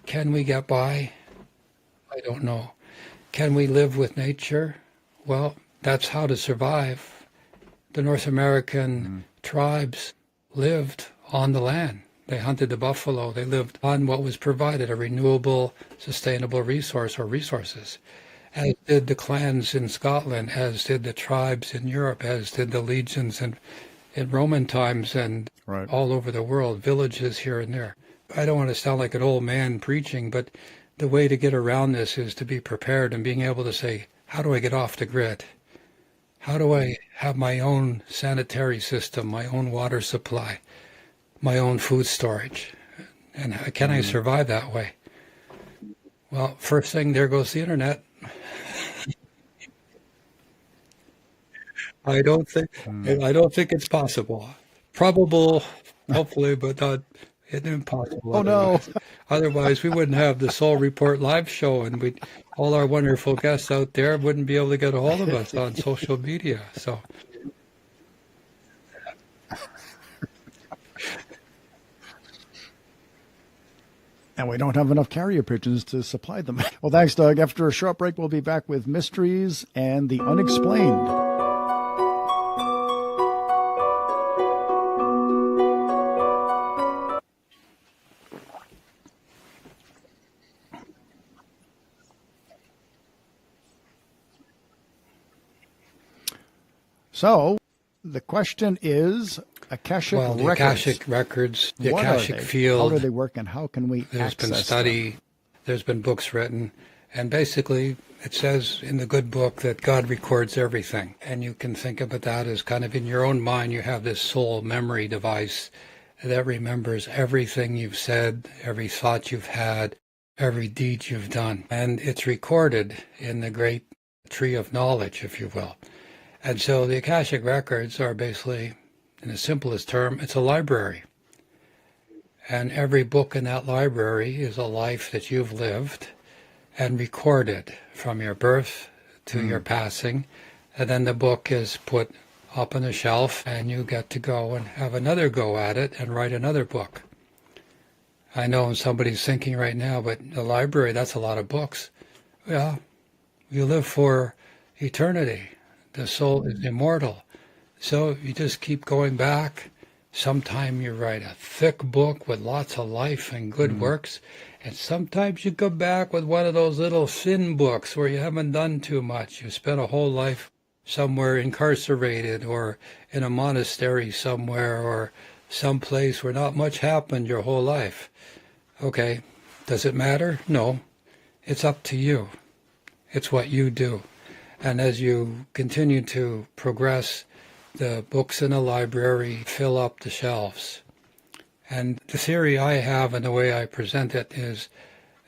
can we get by? I don't know. Can we live with nature? Well, that's how to survive. The North American tribes lived on the land. They hunted the buffalo. They lived on what was provided, a renewable, sustainable resource or resources. As did the clans in Scotland, as did the tribes in Europe, as did the legions in Roman times and all over the world, villages here and there. I don't want to sound like an old man preaching, but the way to get around this is to be prepared and being able to say, how do I get off the grid? How do I have my own sanitary system, my own water supply, my own food storage? And can I survive that way? Well, first thing, there goes the internet. I don't think it's possible. Probable, hopefully, but not impossible. Oh no! Otherwise, we wouldn't have the Soul Report live show, and all our wonderful guests out there wouldn't be able to get a hold of us on social media. So, and we don't have enough carrier pigeons to supply them. Well, thanks, Doug. After a short break, we'll be back with mysteries and the unexplained. So, the question is, Akashic records. The Akashic records, the What Akashic are they? field. How do they work, and how can we There's access been study, them? there's been books written, and basically it says in the good book that God records everything. And you can think about that as kind of in your own mind, you have this soul memory device that remembers everything you've said, every thought you've had, every deed you've done. And it's recorded in the great tree of knowledge, if you will. And so the Akashic records are basically, in the simplest term, it's a library. And every book in that library is a life that you've lived and recorded from your birth to your passing. And then the book is put up on the shelf, and you get to go and have another go at it and write another book. I know somebody's thinking right now, but the library, that's a lot of books. Yeah, you live for eternity. The soul is immortal. So you just keep going back. Sometime you write a thick book with lots of life and good works, and sometimes you come back with one of those little thin books where you haven't done too much. You spent a whole life somewhere incarcerated or in a monastery somewhere or someplace where not much happened your whole life. Okay, does it matter? No, it's up to you. It's what you do. And as you continue to progress, the books in the library fill up the shelves. And the theory I have and the way I present it is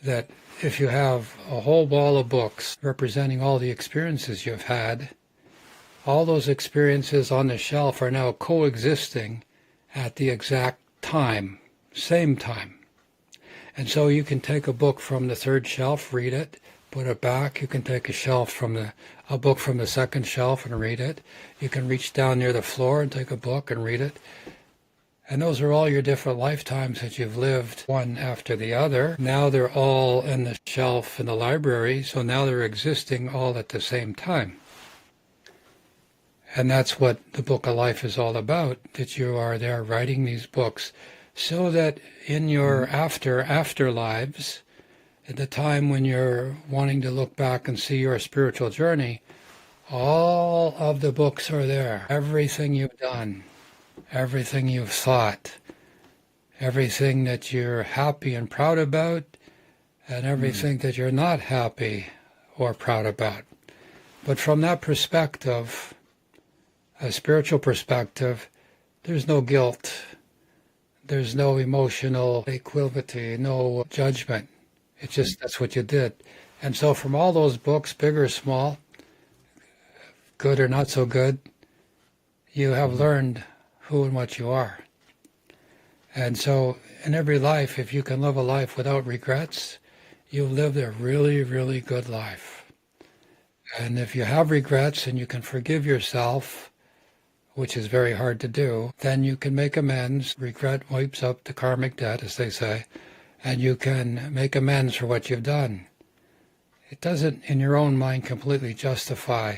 that if you have a whole wall of books representing all the experiences you've had, all those experiences on the shelf are now coexisting at the exact time, same time. And so you can take a book from the third shelf, read it, put it back. You can take a book from the second shelf and read it. You can reach down near the floor and take a book and read it. And those are all your different lifetimes that you've lived, one after the other. Now they're all in the shelf in the library, so now they're existing all at the same time. And that's what the Book of Life is all about, that you are there writing these books so that in your afterlives, at the time when you're wanting to look back and see your spiritual journey, all of the books are there. Everything you've done, everything you've thought, everything that you're happy and proud about, and everything that you're not happy or proud about. But from that perspective, a spiritual perspective, there's no guilt. There's no emotional equanimity, no judgment. It's just that's what you did. And so from all those books, big or small, good or not so good, you have learned who and what you are. And so in every life, if you can live a life without regrets, you've lived a really, really good life. And if you have regrets and you can forgive yourself, which is very hard to do, then you can make amends. Regret wipes up the karmic debt, as they say, and you can make amends for what you've done. It doesn't, in your own mind, completely justify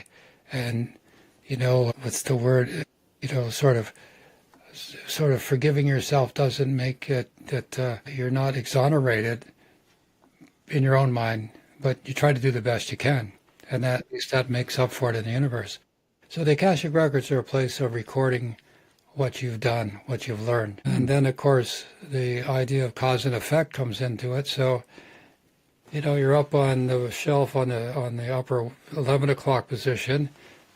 and, what's the word, sort of forgiving yourself doesn't make it that you're not exonerated in your own mind, but you try to do the best you can, and that, at least that makes up for it in the universe. So the Akashic Records are a place of recording what you've done, what you've learned. And then, of course, the idea of cause and effect comes into it. So, you're up on the shelf on the upper 11 o'clock position,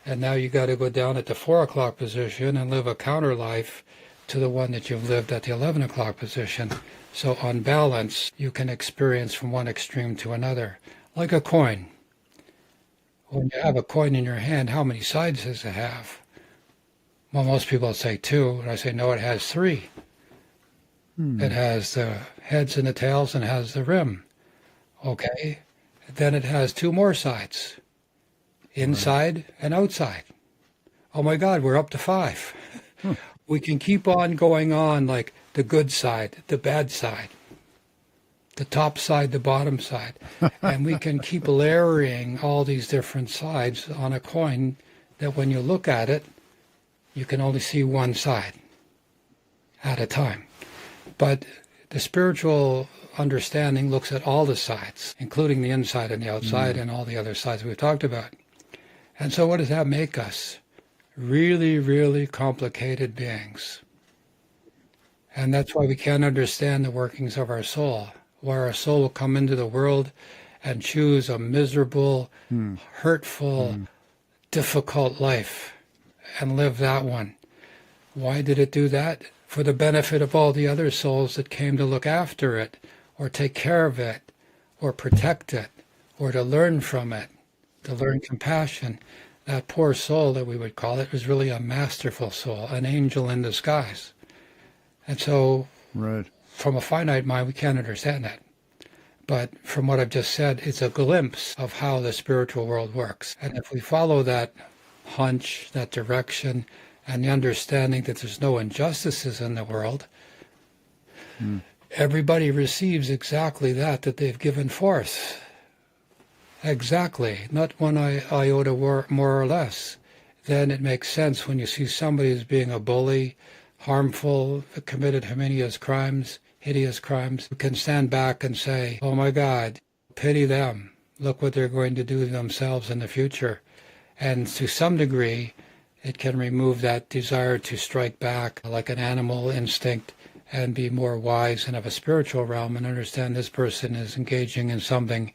and now you got to go down at the 4 o'clock position and live a counter life to the one that you've lived at the 11 o'clock position. So on balance, you can experience from one extreme to another, like a coin. When you have a coin in your hand, how many sides does it have? Well, most people say 2, and I say, no, it has 3. It has the heads and the tails and has the rim. Okay, then it has 2 more sides, inside and outside. Oh my God, we're up to 5. We can keep on going on, like the good side, the bad side, the top side, the bottom side. And we can keep layering all these different sides on a coin that when you look at it, you can only see one side at a time. But the spiritual understanding looks at all the sides, including the inside and the outside and all the other sides we've talked about. And so what does that make us? Really, really complicated beings. And that's why we can't understand the workings of our soul, why our soul will come into the world and choose a miserable, hurtful, difficult life and live that one. Why did it do that? For the benefit of all the other souls that came to look after it, or take care of it, or protect it, or to learn from it. to learn compassion. That poor soul that we would call it was really a masterful soul, an angel in disguise. And so Right. from a finite mind, we can't understand that. But from what I've just said, it's a glimpse of how the spiritual world works. And if we follow that hunch, that direction, and the understanding that there's no injustices in the world, everybody receives exactly that they've given forth. Exactly, not one iota more or less. Then it makes sense when you see somebody as being a bully, harmful, committed hideous crimes, you can stand back and say, oh my God, pity them. Look what they're going to do to themselves in the future. And to some degree, it can remove that desire to strike back like an animal instinct and be more wise and of a spiritual realm and understand this person is engaging in something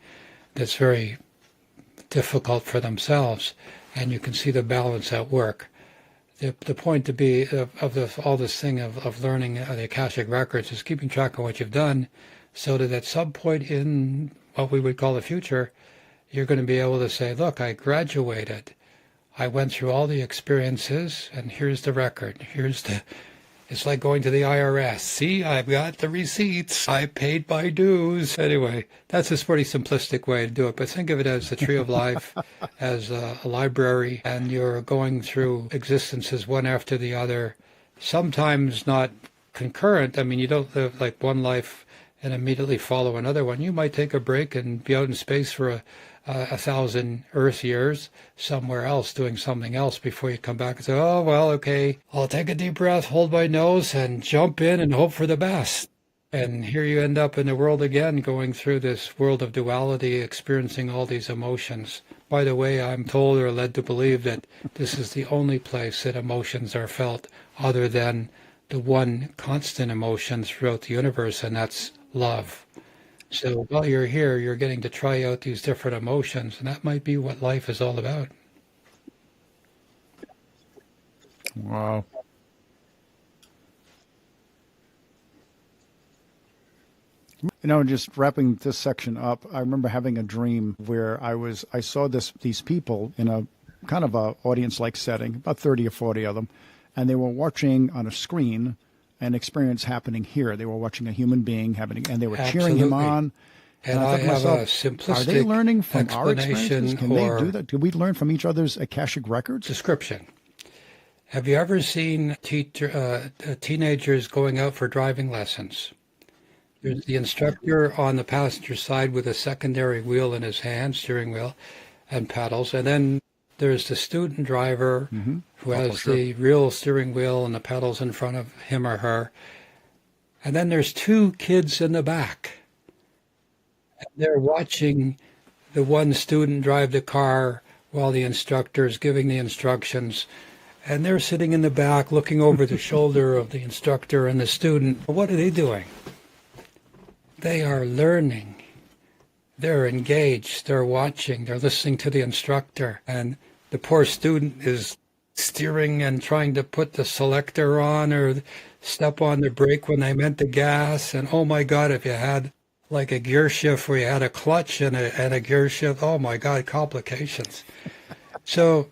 that's very difficult for themselves. And you can see the balance at work. The point to be all this thing of learning the Akashic records is keeping track of what you've done so that at some point in what we would call the future, you're going to be able to say, look, I graduated. I went through all the experiences, and here's the record. It's like going to the IRS. See, I've got the receipts. I paid my dues. Anyway, that's a pretty simplistic way to do it. But think of it as the tree of life, as a library, and you're going through existences one after the other, sometimes not concurrent. I mean, you don't live like one life and immediately follow another one. You might take a break and be out in space for a 1,000 Earth years somewhere else doing something else before you come back and say, oh, well, okay, I'll take a deep breath, hold my nose, and jump in and hope for the best. And here you end up in the world again, going through this world of duality, experiencing all these emotions. By the way, I'm told or led to believe that this is the only place that emotions are felt other than the one constant emotion throughout the universe, and that's love. So while you're here, you're getting to try out these different emotions, and that might be what life is all about. Wow. You know, just wrapping this section up, I remember having a dream where I saw these people in a kind of a audience-like setting, about 30 or 40 of them, and they were watching on a screen an experience happening here. They were watching a human being happening, and they were cheering him on. And I I thought to have a myself, simplistic are they learning from our experiences? explanation Can they or do that? Do we learn from each other's Akashic records? description. Have you ever seen teenagers going out for driving lessons? There's the instructor on the passenger side with a secondary wheel in his hand, steering wheel, and pedals. And then there's the student driver who has the real steering wheel and the pedals in front of him or her. And then there's two kids in the back. And they're watching the one student drive the car while the instructor is giving the instructions. And they're sitting in the back looking over the shoulder of the instructor and the student. What are they doing? They are learning. They're engaged. They're watching. They're listening to the instructor. And the poor student is steering and trying to put the selector on or step on the brake when they meant the gas. And oh my God, if you had like a gear shift where you had a clutch and a gear shift, oh my God, complications. So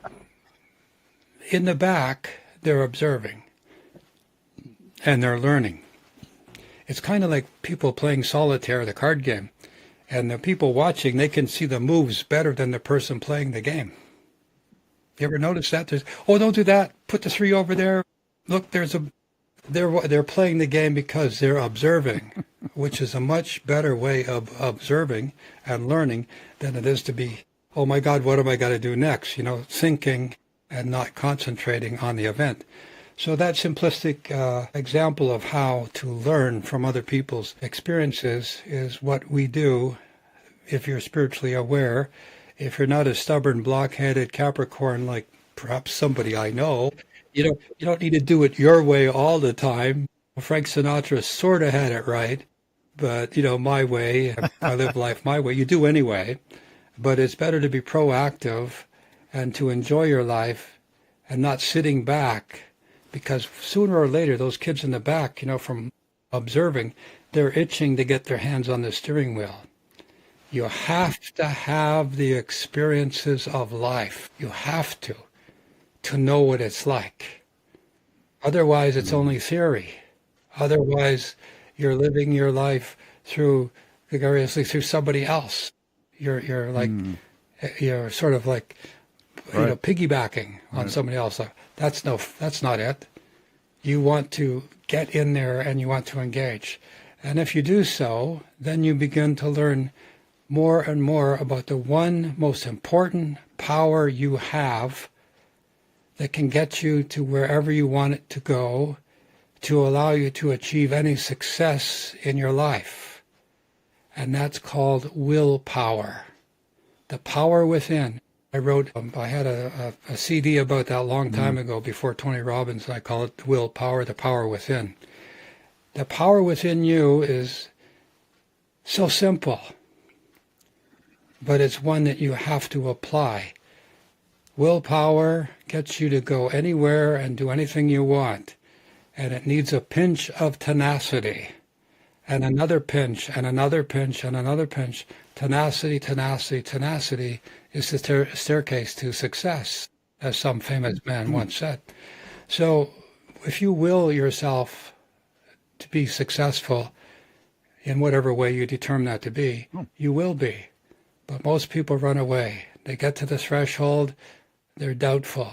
in the back, they're observing and they're learning. It's kind of like people playing solitaire, the card game. And the people watching, they can see the moves better than the person playing the game. You ever notice that? Oh, don't do that. Put the 3 over there. Look, they're playing the game because they're observing, which is a much better way of observing and learning than it is to be, oh my God, what am I going to do next? You know, thinking and not concentrating on the event. So that simplistic example of how to learn from other people's experiences is what we do if you're spiritually aware. If you're not a stubborn, block-headed Capricorn like perhaps somebody I know, you don't need to do it your way all the time. Frank Sinatra sort of had it right, but, my way, I live life my way. You do anyway, but it's better to be proactive and to enjoy your life and not sitting back. Because sooner or later, those kids in the back, from observing, they're itching to get their hands on the steering wheel. You have to have the experiences of life. You have to know what it's like. Otherwise, it's only theory. Otherwise, you're living your life through vicariously through somebody else. You're like you're sort of like Right. piggybacking on somebody else. That's not it. You want to get in there and you want to engage. And if you do so, then you begin to learn more and more about the one most important power you have that can get you to wherever you want it to go, to allow you to achieve any success in your life. And that's called willpower, the power within. I had a CD about that a long time ago before Tony Robbins, and I call it willpower, the power within. The power within you is so simple, but it's one that you have to apply. Willpower gets you to go anywhere and do anything you want, and it needs a pinch of tenacity, and another pinch, and another pinch, and another pinch. Tenacity, tenacity, tenacity is the staircase to success, as some famous man once said. So if you will yourself to be successful in whatever way you determine that to be, you will be. But most people run away. They get to the threshold, they're doubtful.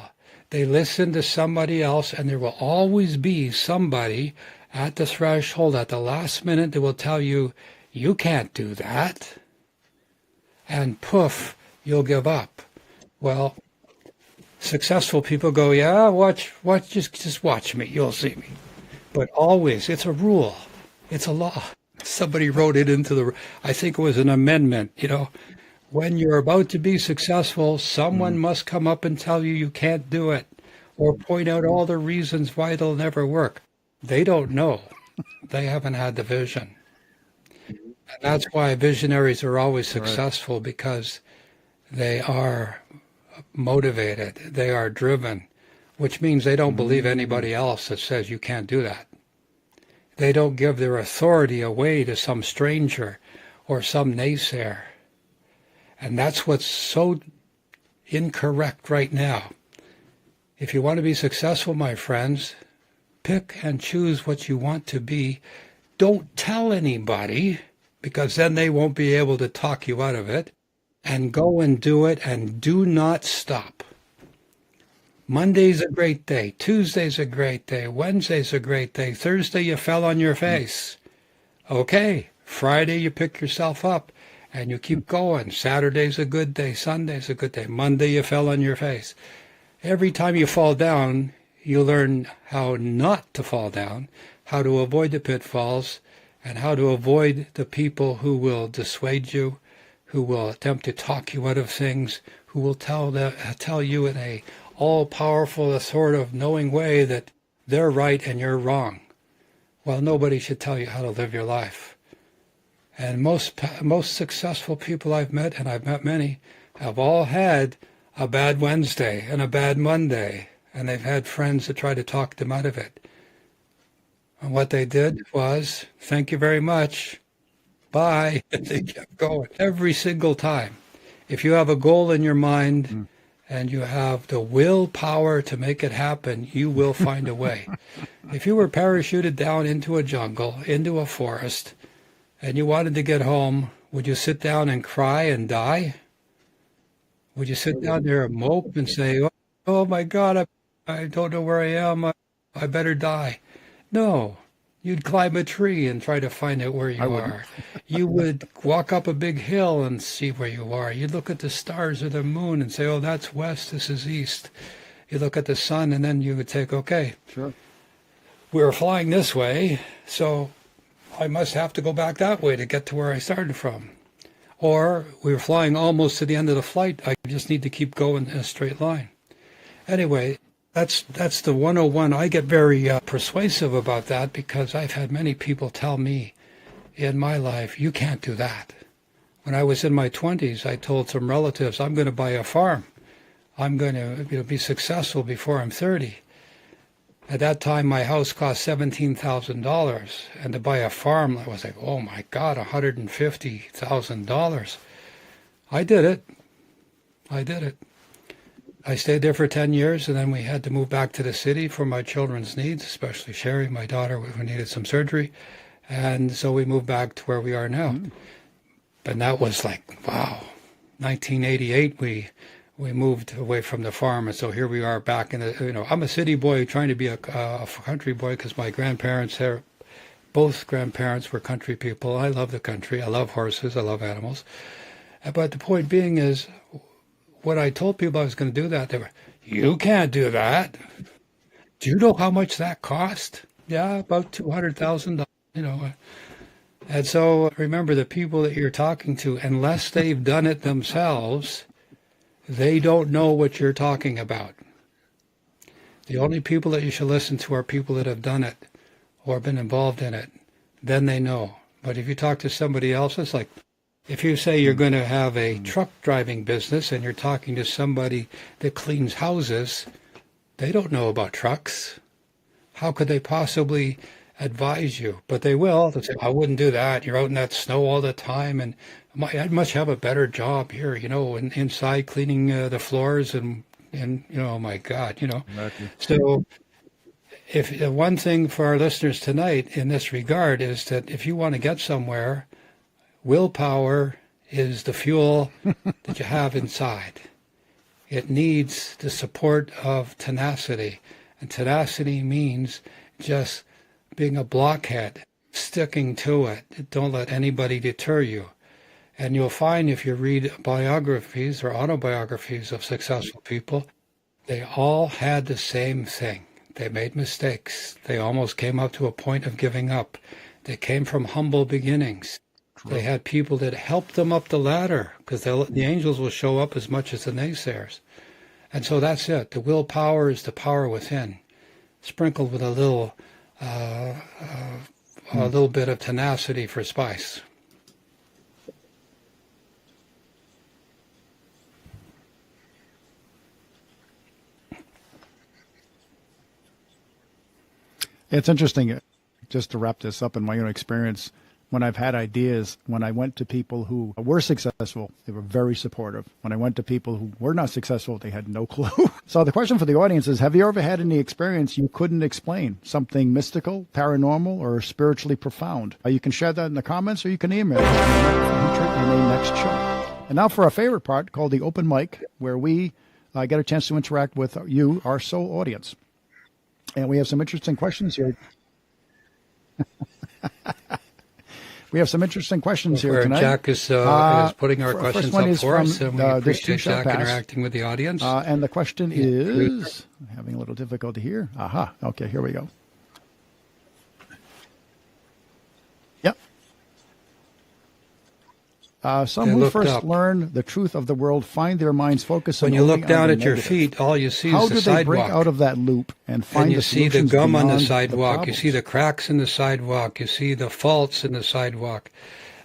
They listen to somebody else, and there will always be somebody at the threshold at the last minute that will tell you, you can't do that. And poof, you'll give up. Well, successful people go, yeah, just watch me, you'll see me. But always, it's a rule, it's a law. Somebody wrote it into I think it was an amendment, when you're about to be successful, someone must come up and tell you you can't do it, or point out all the reasons why it'll never work. They don't know. They haven't had the vision. And that's why visionaries are always successful, because they are motivated, they are driven, which means they don't believe anybody else that says you can't do that. They don't give their authority away to some stranger or some naysayer. And that's what's so incorrect right now. If you want to be successful, my friends, pick and choose what you want to be. Don't tell anybody, because then they won't be able to talk you out of it. And go and do it, and do not stop. Monday's a great day. Tuesday's a great day. Wednesday's a great day. Thursday you fell on your face. Okay. Friday you pick yourself up and you keep going. Saturday's a good day. Sunday's a good day. Monday you fell on your face. Every time you fall down, you learn how not to fall down, how to avoid the pitfalls, and how to avoid the people who will dissuade you, who will attempt to talk you out of things, who will tell you in a all-powerful, authoritative, knowing way that they're right and you're wrong. Well, nobody should tell you how to live your life. And most successful people I've met, and I've met many, have all had a bad Wednesday and a bad Monday, and they've had friends that try to talk them out of it. And what they did was, thank you very much, bye, and they kept going every single time. If you have a goal in your mind, and you have the willpower to make it happen, you will find a way. If you were parachuted down into a jungle, into a forest, and you wanted to get home, would you sit down and cry and die? Would you sit down there and mope and say, oh my God, I don't know where I am, I better die? No. You'd climb a tree and try to find out where you are. You would walk up a big hill and see where you are. You'd look at the stars or the moon and say, oh, that's west, this is east. You look at the sun, and then you would think, okay, Sure. we were flying this way, so I must have to go back that way to get to where I started from. Or we were flying almost to the end of the flight. I just need to keep going in a straight line. Anyway, that's the 101. I get very persuasive about that, because I've had many people tell me in my life, you can't do that. When I was in my 20s, I told some relatives, I'm going to buy a farm. I'm going to be successful before I'm 30. At that time, my house cost $17,000, and to buy a farm, I was like, oh my God, $150,000. I did it. I did it. I stayed there for 10 years, and then we had to move back to the city for my children's needs, especially Sherry, my daughter, who needed some surgery. And so we moved back to where we are now. And that was like, wow, 1988, we moved away from the farm. And so here we are back in the, I'm a city boy trying to be a country boy because my grandparents, both grandparents were country people. I love the country. I love horses. I love animals. But the point being is, when I told people I was going to do that, they were, you can't do that. Do you know how much that cost? Yeah, about $200,000, And so remember, the people that you're talking to, unless they've done it themselves, they don't know what you're talking about. The only people that you should listen to are people that have done it or been involved in it. Then they know. But if you talk to somebody else, it's like, if you say you're going to have a truck driving business and you're talking to somebody that cleans houses, they don't know about trucks. How could they possibly advise you? But they will. They'll say, I wouldn't do that. You're out in that snow all the time, and I must have a better job here, inside cleaning the floors and oh my God, Exactly. So if one thing for our listeners tonight in this regard is that if you want to get somewhere, willpower is the fuel that you have inside. It needs the support of tenacity. And tenacity means just being a blockhead, sticking to it. Don't let anybody deter you. And you'll find if you read biographies or autobiographies of successful people, they all had the same thing. They made mistakes. They almost came up to a point of giving up. They came from humble beginnings. They had people that helped them up the ladder because the angels will show up as much as the naysayers. And so that's it. The willpower is the power within, sprinkled with a little bit of tenacity for spice. It's interesting, just to wrap this up in my own experience, when I've had ideas, when I went to people who were successful, they were very supportive. When I went to people who were not successful, they had no clue. So the question for the audience is, have you ever had any experience you couldn't explain? Something mystical, paranormal, or spiritually profound? You can share that in the comments, or you can email us in the next show. And now for our favorite part, called the open mic, where we get a chance to interact with you, our sole audience. And we have some interesting questions here. We have some interesting questions here tonight. Jack is putting our questions up for us, and we appreciate Jack interacting with the audience. And the question is, I'm having a little difficulty here. Aha, okay, here we go. Yep. Some who first learn the truth of the world find their minds focused on when you look down at your feet, all you see is the sidewalk. How do they break out of that loop and find the solutions? And you see the gum on the sidewalk. You see the cracks in the sidewalk. You see the faults in the sidewalk.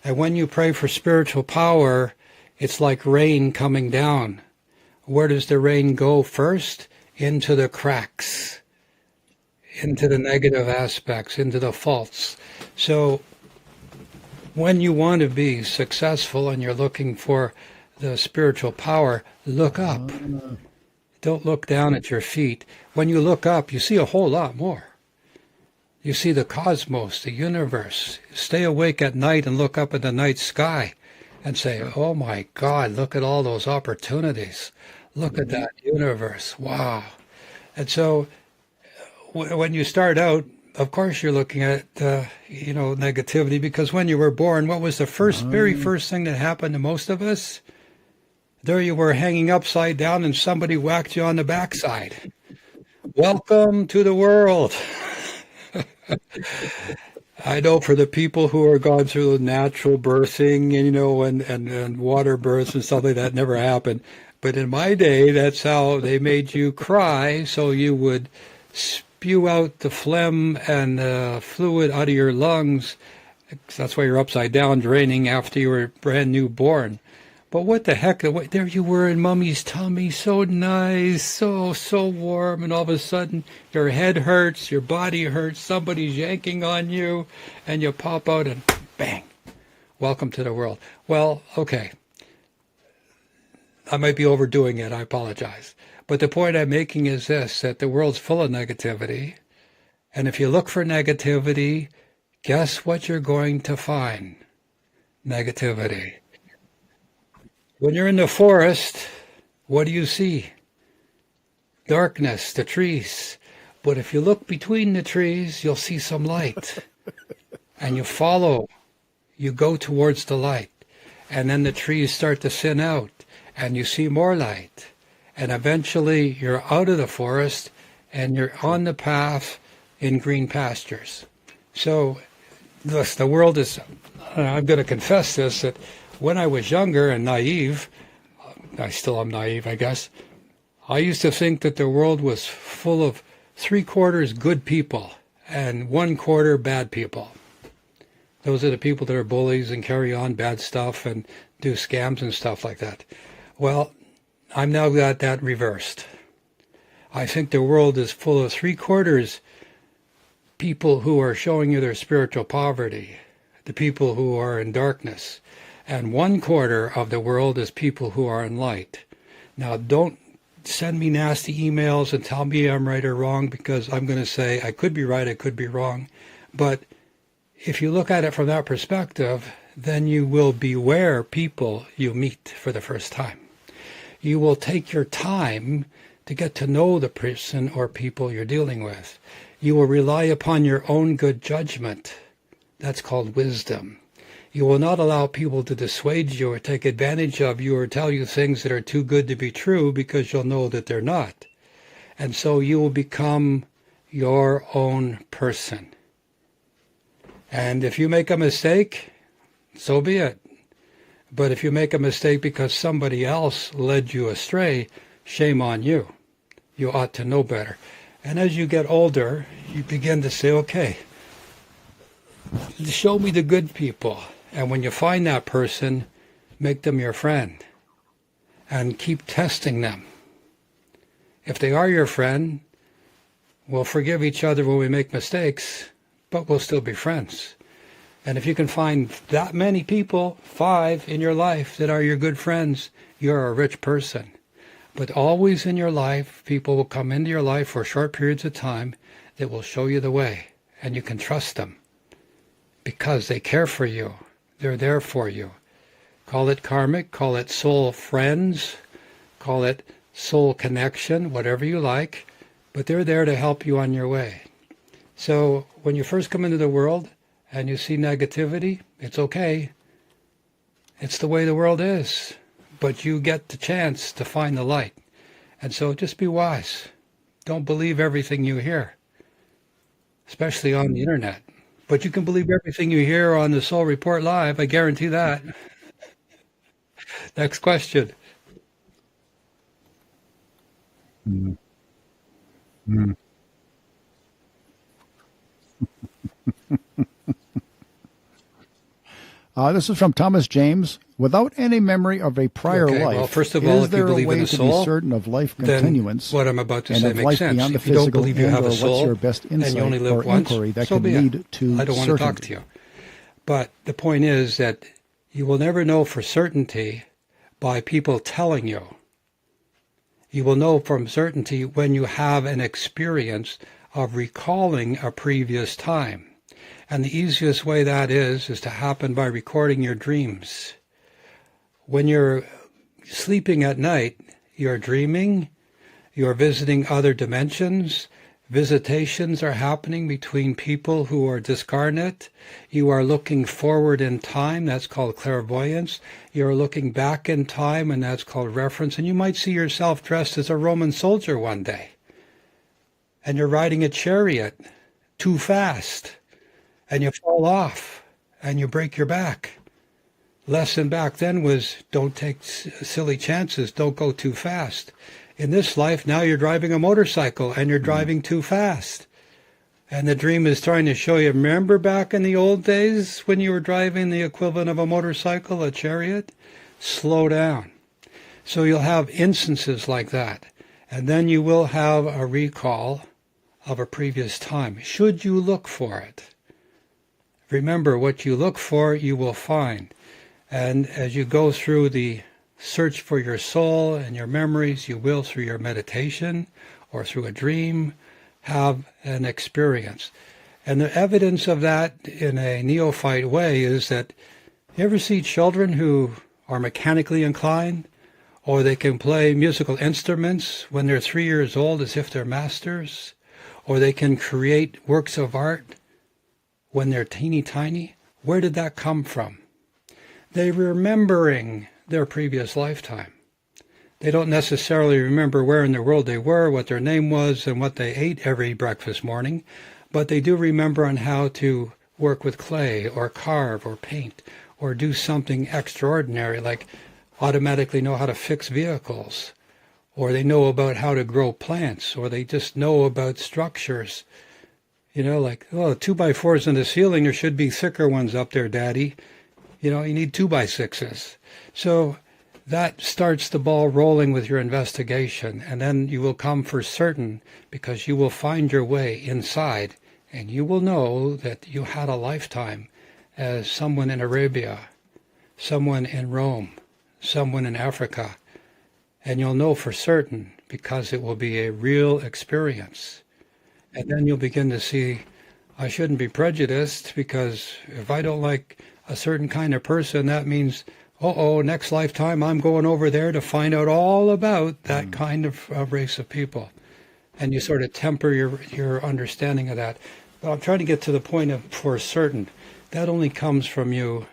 And when you pray for spiritual power, it's like rain coming down. Where does the rain go first? Into the cracks, into the negative aspects, into the faults. So when you want to be successful and you're looking for the spiritual power, look up. Don't look down at your feet. When you look up, you see a whole lot more. You see the cosmos, the universe. Stay awake at night and look up at the night sky and say, oh my God, look at all those opportunities. Look at that universe. Wow. And so when you start out, of course, you're looking at, negativity, because when you were born, what was the very first thing that happened to most of us? There you were hanging upside down and somebody whacked you on the backside. Welcome to the world. I know for the people who are gone through natural birthing, and water births and stuff like that, never happened. But in my day, that's how they made you cry, so you would spew out the phlegm and fluid out of your lungs. That's why you're upside down, draining after you were brand new born. But what the heck? There you were in Mummy's tummy, so nice, so warm, and all of a sudden your head hurts, your body hurts, somebody's yanking on you, and you pop out and bang, welcome to the world. Well, okay, I might be overdoing it, I apologize. But the point I'm making is this, that the world's full of negativity, and if you look for negativity, guess what you're going to find? Negativity. When you're in the forest, what do you see? Darkness, the trees. But if you look between the trees, you'll see some light. And you follow, you go towards the light. And then the trees start to thin out, and you see more light. And eventually you're out of the forest, and you're on the path in green pastures. So, thus, the world is, I'm going to confess this, that when I was younger and naive, I still am naive, I guess, I used to think that the world was full of 3/4 good people and 1/4 bad people. Those are the people that are bullies and carry on bad stuff and do scams and stuff like that. Well, I've now got that reversed. I think the world is full of 3/4 people who are showing you their spiritual poverty, the people who are in darkness. And 1/4 of the world is people who are in light. Now, don't send me nasty emails and tell me I'm right or wrong, because I'm going to say I could be right, I could be wrong. But if you look at it from that perspective, then you will beware people you meet for the first time. You will take your time to get to know the person or people you're dealing with. You will rely upon your own good judgment. That's called wisdom. You will not allow people to dissuade you or take advantage of you or tell you things that are too good to be true, because you'll know that they're not. And so you will become your own person. And if you make a mistake, so be it. But if you make a mistake because somebody else led you astray, shame on you. You ought to know better. And as you get older, you begin to say, okay, show me the good people. And when you find that person, make them your friend. And keep testing them. If they are your friend, we'll forgive each other when we make mistakes, but we'll still be friends. And if you can find that many people, 5 in your life, that are your good friends, you're a rich person. But always in your life, people will come into your life for short periods of time that will show you the way. And you can trust them because they care for you. They're there for you. Call it karmic, call it soul friends, call it soul connection, whatever you like, but they're there to help you on your way. So when you first come into the world and you see negativity, it's okay. It's the way the world is. But you get the chance to find the light. And so just be wise. Don't believe everything you hear, especially on the internet. But you can believe everything you hear on the Soul Report Live. I guarantee that. Next question. Mm. Mm. This is from Thomas James. Without any memory of a prior life, well, first of all, is if you there a believe in way a to soul, be certain of life then continuance what I'm about to and say of makes life sense. beyond the If you don't physical, believe you have a what's soul your best and insight you only live or once, inquiry that so can be lead it. to I don't want to talk certainty? to you. But the point is that you will never know for certainty by people telling you. You will know from certainty when you have an experience of recalling a previous time. And the easiest way that is to happen by recording your dreams. When you're sleeping at night, you're dreaming, you're visiting other dimensions, visitations are happening between people who are discarnate, you are looking forward in time, that's called clairvoyance, you're looking back in time, and that's called reference, and you might see yourself dressed as a Roman soldier one day, and you're riding a chariot too fast, and you fall off, and you break your back. Lesson back then was don't take silly chances, don't go too fast. In this life, now you're driving a motorcycle and you're driving too fast. And the dream is trying to show you, remember back in the old days when you were driving the equivalent of a motorcycle, a chariot? slow down. So you'll have instances like that. And then you will have a recall of a previous time, should you look for it. Remember, what you look for, you will find. And as you go through the search for your soul and your memories, you will, through your meditation or through a dream, have an experience. And the evidence of that in a neophyte way is that you ever see children who are mechanically inclined, or they can play musical instruments when they're 3 years old as if they're masters, or they can create works of art when they're teeny tiny? Where did that come from? They're remembering their previous lifetime. They don't necessarily remember where in the world they were, what their name was, and what they ate every breakfast morning, but they do remember on how to work with clay or carve or paint or do something extraordinary, like automatically know how to fix vehicles, or they know about how to grow plants, or they just know about structures. You know, like, oh, 2x4s in the ceiling, there should be thicker ones up there, Daddy. You know, you need 2x6s. So that starts the ball rolling with your investigation, and then you will come for certain, because you will find your way inside, and you will know that you had a lifetime as someone in Arabia, someone in Rome, someone in Africa, and you'll know for certain because it will be a real experience. And then you'll begin to see, I shouldn't be prejudiced, because if I don't like a certain kind of person, that means, next lifetime I'm going over there to find out all about that kind of race of people. And you sort of temper your understanding of that. But I'm trying to get to the point of for certain. That only comes from you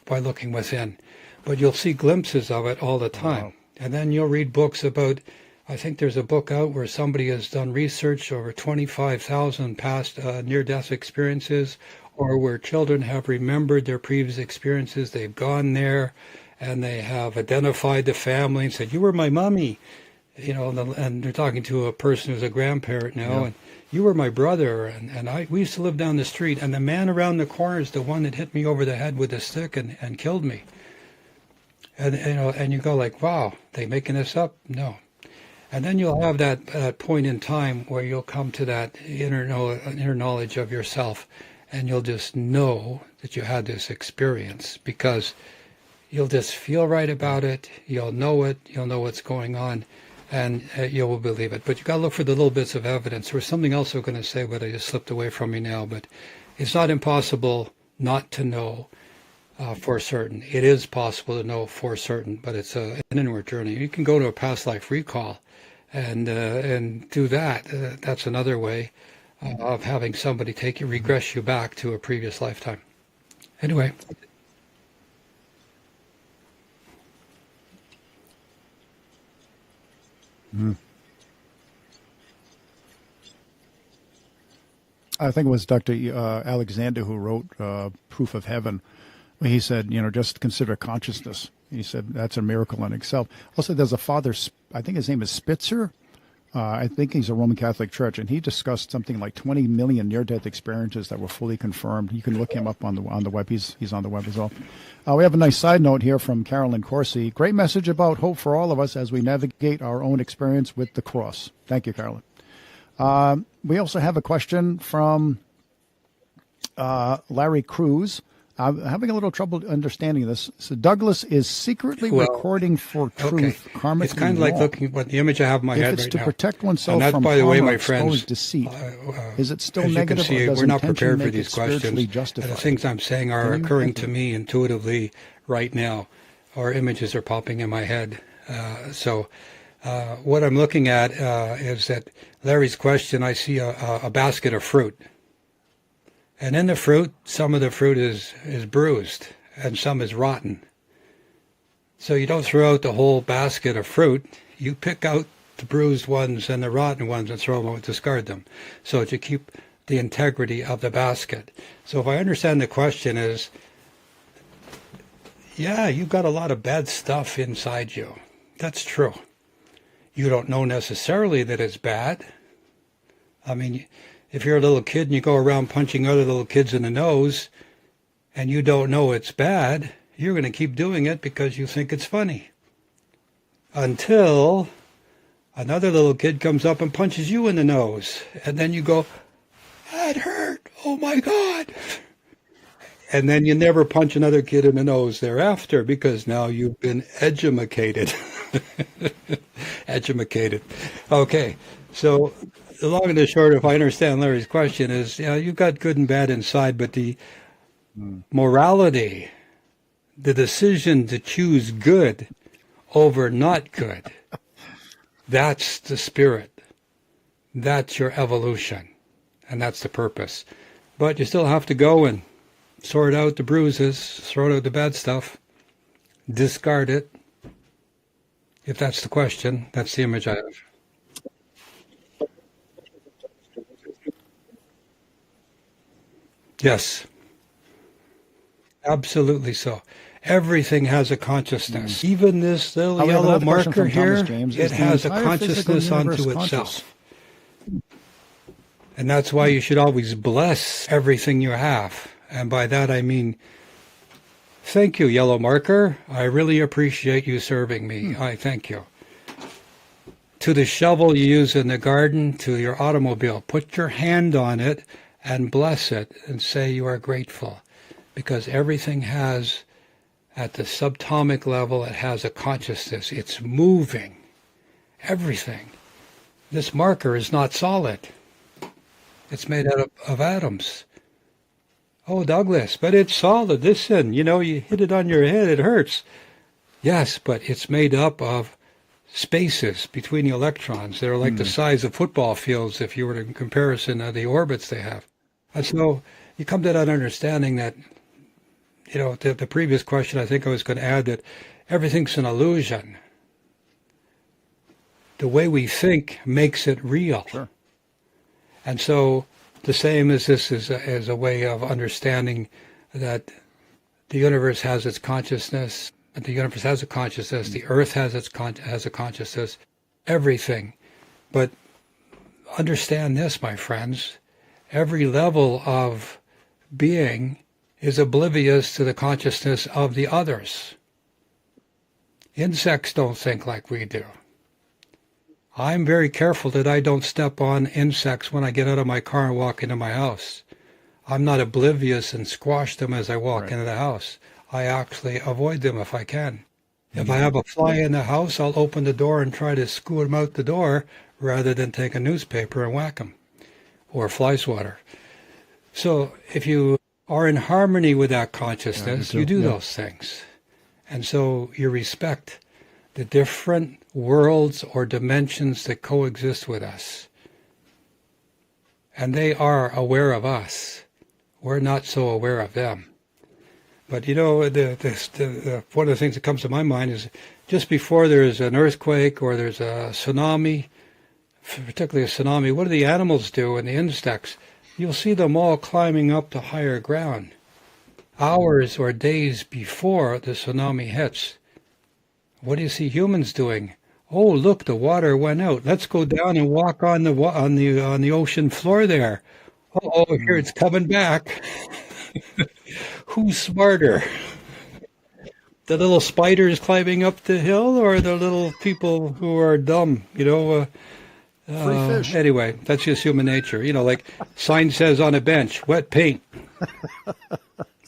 by looking within. But you'll see glimpses of it all the time. Wow. And then you'll read books about, I think there's a book out where somebody has done research over 25,000 past near-death experiences, or where children have remembered their previous experiences. They've gone there and they have identified the family and said, you were my mommy. You know, and they're talking to a person who's a grandparent now, yeah. And you were my brother, and we used to live down the street, and the man around the corner is the one that hit me over the head with a stick and killed me. And you know, and you go like, wow, they making this up? No. And then you'll have that point in time where you'll come to that inner knowledge of yourself, and you'll just know that you had this experience, because you'll just feel right about it. You'll know it. You'll know what's going on, and you will believe it. But you got to look for the little bits of evidence. There was something else I was going to say, but I just slipped away from me now. But it's not impossible not to know for certain. It is possible to know for certain, but it's an inward journey. You can go to a past life recall and do that. That's another way of having somebody regress you back to a previous lifetime. Anyway. I think it was Dr. Alexander who wrote Proof of Heaven. He said, just consider consciousness. He said that's a miracle in itself. Also, there's a father, I think his name is Spitzer. I think he's a Roman Catholic Church, and he discussed something like 20 million near-death experiences that were fully confirmed. You can look him up on the web. He's on the web as well. We have a nice side note here from Carolyn Corsi. Great message about hope for all of us as we navigate our own experience with the cross. Thank you, Carolyn. We also have a question from Larry Cruz. I'm having a little trouble understanding this. So Douglas is secretly recording for truth. Okay. It's kind of like looking at what the image I have in my head right now. If it's to protect oneself from by the way, my friends, deceit, is it still negative? See, we're not prepared for these questions. And the things I'm saying are occurring to me intuitively right now. Or images are popping in my head. So what I'm looking at is that Larry's question, I see a basket of fruit. And in the fruit, some of the fruit is bruised and some is rotten. So you don't throw out the whole basket of fruit. You pick out the bruised ones and the rotten ones and throw them out, discard them. So to keep the integrity of the basket. So if I understand the question is, yeah, you've got a lot of bad stuff inside you. That's true. You don't know necessarily that it's bad. I mean, if you're a little kid and you go around punching other little kids in the nose and you don't know it's bad, you're going to keep doing it because you think it's funny. Until another little kid comes up and punches you in the nose. And then you go, that hurt. Oh my God. And then you never punch another kid in the nose thereafter because now you've been edumacated. Edumacated. Okay. So the long and the short, if I understand Larry's question, is you've got good and bad inside, but the morality, the decision to choose good over not good, that's the spirit. That's your evolution. And that's the purpose. But you still have to go and sort out the bruises, sort out the bad stuff, discard it. If that's the question, that's the image I have. Yes. Absolutely so. Everything has a consciousness. Even this little yellow marker here, James, it has a consciousness unto itself. And that's why you should always bless everything you have. And by that I mean, thank you, yellow marker. I really appreciate you serving me. I thank you. To the shovel you use in the garden, to your automobile, put your hand on it and bless it and say you are grateful. Because everything has, at the subatomic level, it has a consciousness. It's moving. Everything. This marker is not solid. It's made out of atoms. Oh, Douglas, but it's solid. Listen, you hit it on your head, it hurts. Yes, but it's made up of spaces between the electrons. They're like the size of football fields if you were in comparison of the orbits they have. And so you come to that understanding that, the previous question, I think I was going to add that everything's an illusion. The way we think makes it real. Sure. And so the same as this is a way of understanding that the universe has its consciousness. The universe has a consciousness. The earth has a consciousness. Everything. But understand this, my friends. Every level of being is oblivious to the consciousness of the others. Insects don't think like we do. I'm very careful that I don't step on insects when I get out of my car and walk into my house. I'm not oblivious and squash them as I walk into the house. I actually avoid them if I can. If I have a fly in the house, I'll open the door and try to scoot them out the door rather than take a newspaper and whack them or fly swatter. So if you are in harmony with that consciousness, you do those things. And so you respect the different worlds or dimensions that coexist with us. And they are aware of us. We're not so aware of them. But one of the things that comes to my mind is just before there's an earthquake or there's a tsunami, particularly a tsunami, what do the animals do and the insects? You'll see them all climbing up to higher ground, hours or days before the tsunami hits. What do you see humans doing? Oh, look, the water went out. Let's go down and walk on the ocean floor there. Oh, here it's coming back. Who's smarter? The little spiders climbing up the hill or the little people who are dumb, Free fish. Anyway, that's just human nature. Like sign says on a bench, wet paint.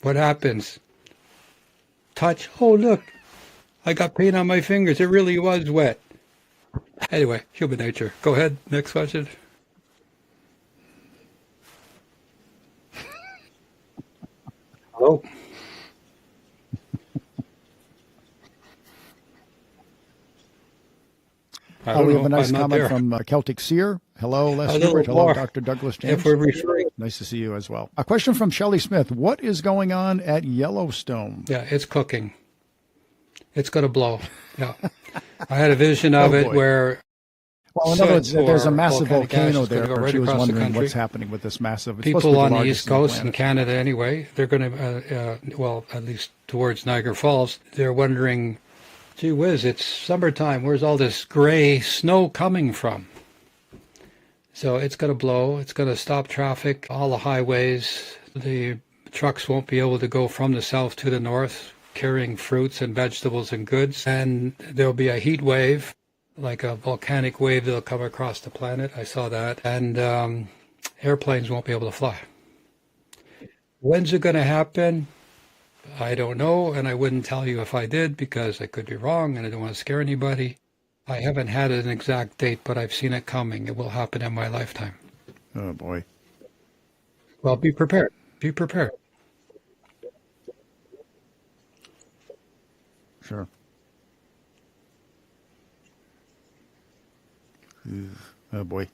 What happens? Touch. Oh, look, I got paint on my fingers. It really was wet. Anyway, human nature. Go ahead. Next question. Hello? We have a nice comment from Celtic Seer. Hello, Les Hubert. Hello, Dr. Douglas James. If we're referring, nice to see you as well. A question from Shelley Smith. What is going on at Yellowstone? Yeah, it's cooking. It's going to blow. Yeah. I had a vision of it where... Well, in other words, there's a massive volcano there. Right, she was wondering what's happening with this massive... People on the East Coast in Canada anyway, they're going to, at least towards Niagara Falls, they're wondering, gee whiz, it's summertime. Where's all this gray snow coming from? So it's going to blow. It's going to stop traffic, all the highways. The trucks won't be able to go from the south to the north. carrying fruits and vegetables and goods. And there'll be a heat wave, like a volcanic wave that'll come across the planet. I saw that. And airplanes won't be able to fly. When's it going to happen? I don't know, and I wouldn't tell you if I did because I could be wrong and I don't want to scare anybody. I haven't had an exact date, but I've seen it coming. It will happen in my lifetime. Oh, boy. Well, be prepared. Be prepared. Sure. Oh, boy.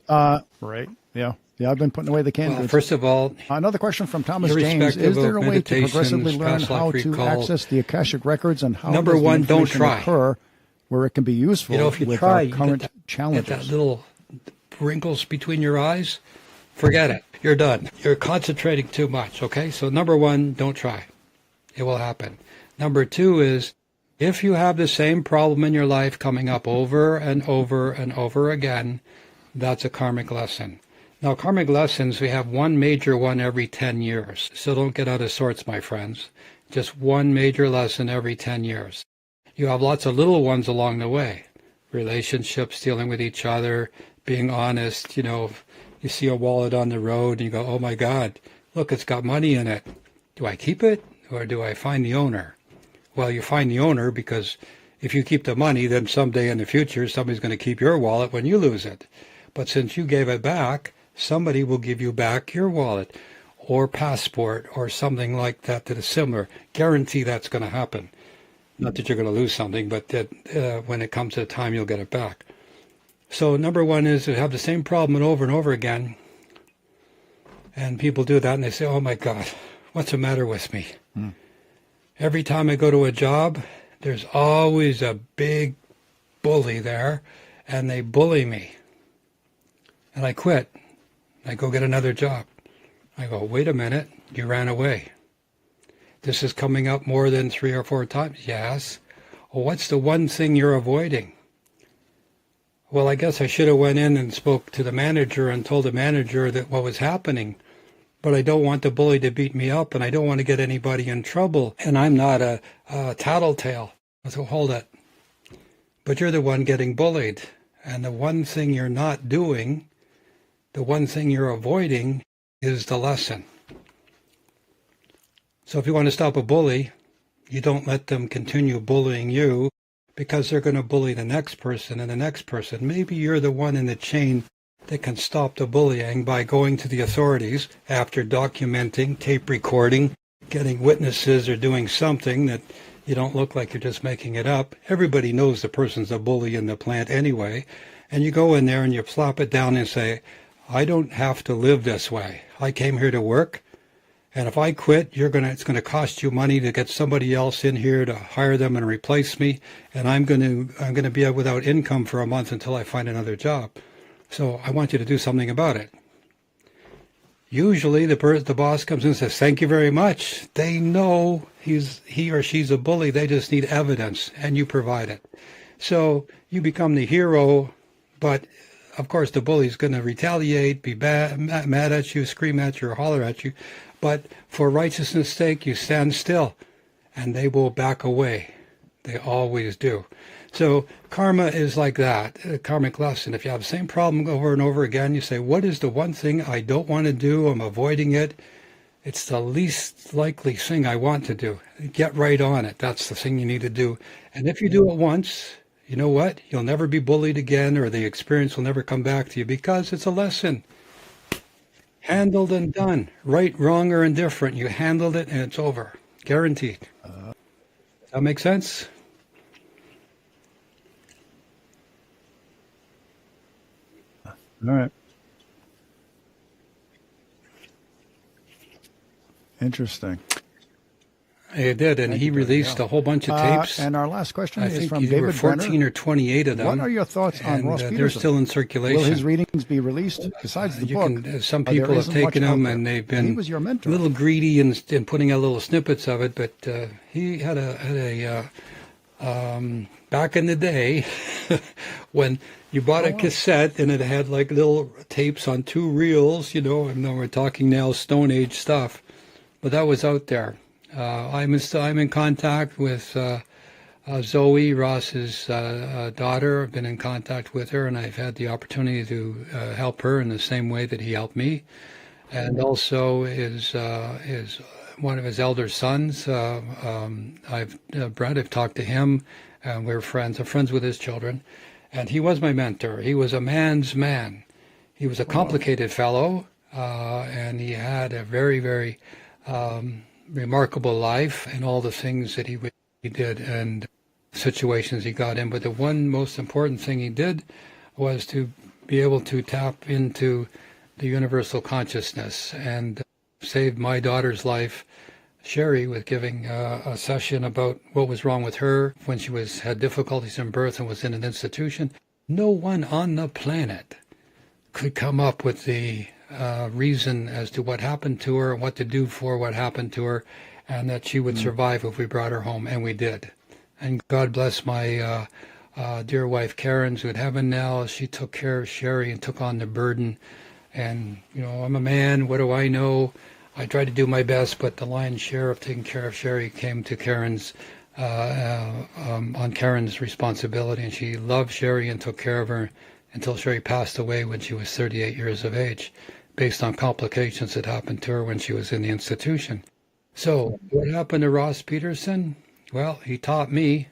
Right. Yeah. Yeah, I've been putting away the canned Well, goods. first of all, Another question from Thomas James. irrespective Is there a of way to progressively meditations, learn past how life to recall, access the Akashic records, and how number does the one, don't information try. occur where it can be useful if you with try, our you current get challenges? that little wrinkles between your eyes, forget it. You're done. You're concentrating too much, okay? So number one, don't try. It will happen. Number two is, if you have the same problem in your life coming up over and over and over again, that's a karmic lesson. Now, karmic lessons, we have one major one every 10 years. So don't get out of sorts, my friends. Just one major lesson every 10 years. You have lots of little ones along the way. Relationships, dealing with each other, being honest. You know, you see a wallet on the road and you go, oh my God, look, it's got money in it. Do I keep it or do I find the owner? Well, you find the owner because if you keep the money, then someday in the future, somebody's going to keep your wallet when you lose it. But since you gave it back, somebody will give you back your wallet or passport or something like that that is similar. Guarantee that's going to happen. Not that you're going to lose something, but that when it comes to the time, you'll get it back. So number one is to have the same problem over and over again. And people do that and they say, oh my God, what's the matter with me? Every time I go to a job, there's always a big bully there and they bully me. And I quit. I go get another job. I go, wait a minute, you ran away. This is coming up more than 3 or 4 times. Yes. Well, what's the one thing you're avoiding? Well, I guess I should have went in and spoke to the manager and told the manager that what was happening. But I don't want the bully to beat me up and I don't want to get anybody in trouble. And I'm not a tattletale. So hold it. But you're the one getting bullied. And the one thing you're not doing, the one thing you're avoiding is the lesson. So if you want to stop a bully, you don't let them continue bullying you because they're going to bully the next person and the next person. Maybe you're the one in the chain that can stop the bullying by going to the authorities after documenting, tape recording, getting witnesses or doing something that you don't look like you're just making it up. Everybody knows the person's a bully in the plant anyway. And you go in there and you flop it down and say, I don't have to live this way. I came here to work. And if I quit, it's going to cost you money to get somebody else in here to hire them and replace me. And I'm going to be without income for a month until I find another job. So I want you to do something about it. Usually the boss comes in and says, thank you very much. They know he or she's a bully. They just need evidence, and you provide it. So you become the hero, but of course the bully's going to retaliate, be mad at you, scream at you, or holler at you. But for righteousness' sake, you stand still, and they will back away. They always do. So karma is like that, a karmic lesson. If you have the same problem over and over again, you say, what is the one thing I don't want to do? I'm avoiding it. It's the least likely thing I want to do. Get right on it. That's the thing you need to do. And if you do it once, you know what? You'll never be bullied again, or the experience will never come back to you because it's a lesson. Handled and done. Right, wrong, or indifferent. You handled it and it's over. Guaranteed. Does that make sense? All right. Interesting. It did, and he released a whole bunch of tapes. And our last question I is think from there were David 14 Brenner. or 28 of them. What are your thoughts on Ross Peterson? They're still in circulation. Will his readings be released besides the book? Some people have taken them, and they've been he was your mentor. a little greedy in putting out little snippets of it. But he had back in the day when you bought a cassette and it had like little tapes on 2 reels, and we're talking now Stone Age stuff, but that was out there. I'm in contact with Zoe, Ross's daughter. I've been in contact with her, and I've had the opportunity to help her in the same way that he helped me. And also his one of his elder sons. Brett. I've talked to him, and we're friends. I'm friends with his children, and he was my mentor. He was a man's man. He was a complicated fellow, and he had a very, very remarkable life and all the things that he did and situations he got in. But the one most important thing he did was to be able to tap into the universal consciousness and saved my daughter's life, Sherry, with giving a session about what was wrong with her when she had difficulties in birth and was in an institution. No one on the planet could come up with the reason as to what happened to her, what to do for what happened to her, and that she would survive if we brought her home, and we did. And God bless my dear wife, Karen's who's in heaven now. She took care of Sherry and took on the burden. And, I'm a man. What do I know? I tried to do my best, but the lion's share of taking care of Sherry came to Karen's, on Karen's responsibility. And she loved Sherry and took care of her until Sherry passed away when she was 38 years of age, based on complications that happened to her when she was in the institution. So what happened to Ross Peterson? Well, he taught me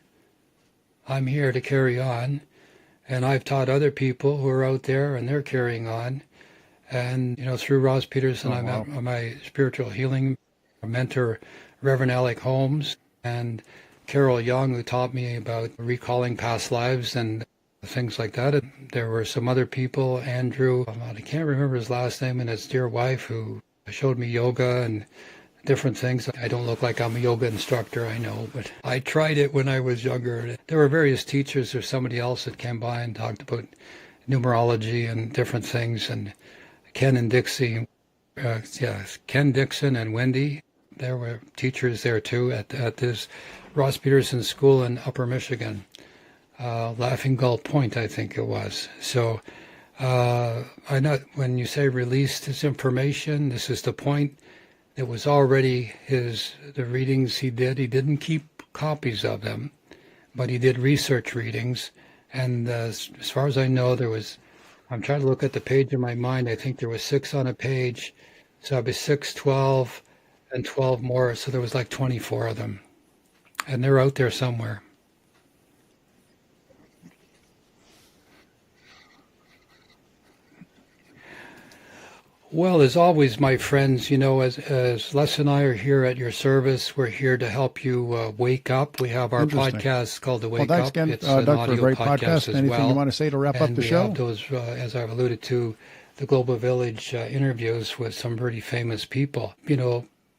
I'm here to carry on. And I've taught other people who are out there and they're carrying on. And, through Ross Peterson, I met my spiritual healing mentor, Reverend Alec Holmes, and Carol Young, who taught me about recalling past lives and things like that. And there were some other people, Andrew, I can't remember his last name, and his dear wife, who showed me yoga and different things. I don't look like I'm a yoga instructor, I know, but I tried it when I was younger. There were various teachers or somebody else that came by and talked about numerology and different things, and Ken and Dixie, Ken Dixon and Wendy, there were teachers there too at this Ross Peterson School in Upper Michigan, Laughing Gull Point, I think it was. So I know when you say released his information, this is the point. It was already the readings he did. He didn't keep copies of them, but he did research readings. And as far as I know, I'm trying to look at the page in my mind. I think there was 6 on a page. So it'd be 6, 12, and 12 more. So there was like 24 of them. And they're out there somewhere. Well, as always, my friends, as Les and I are here at your service, we're here to help you wake up. We have our podcast called The Wake thanks Up. again, It's an Doug, audio for a great podcast as Anything well. you want to say to wrap up the We show? have those, as I've alluded to, the Global Village interviews with some pretty famous people.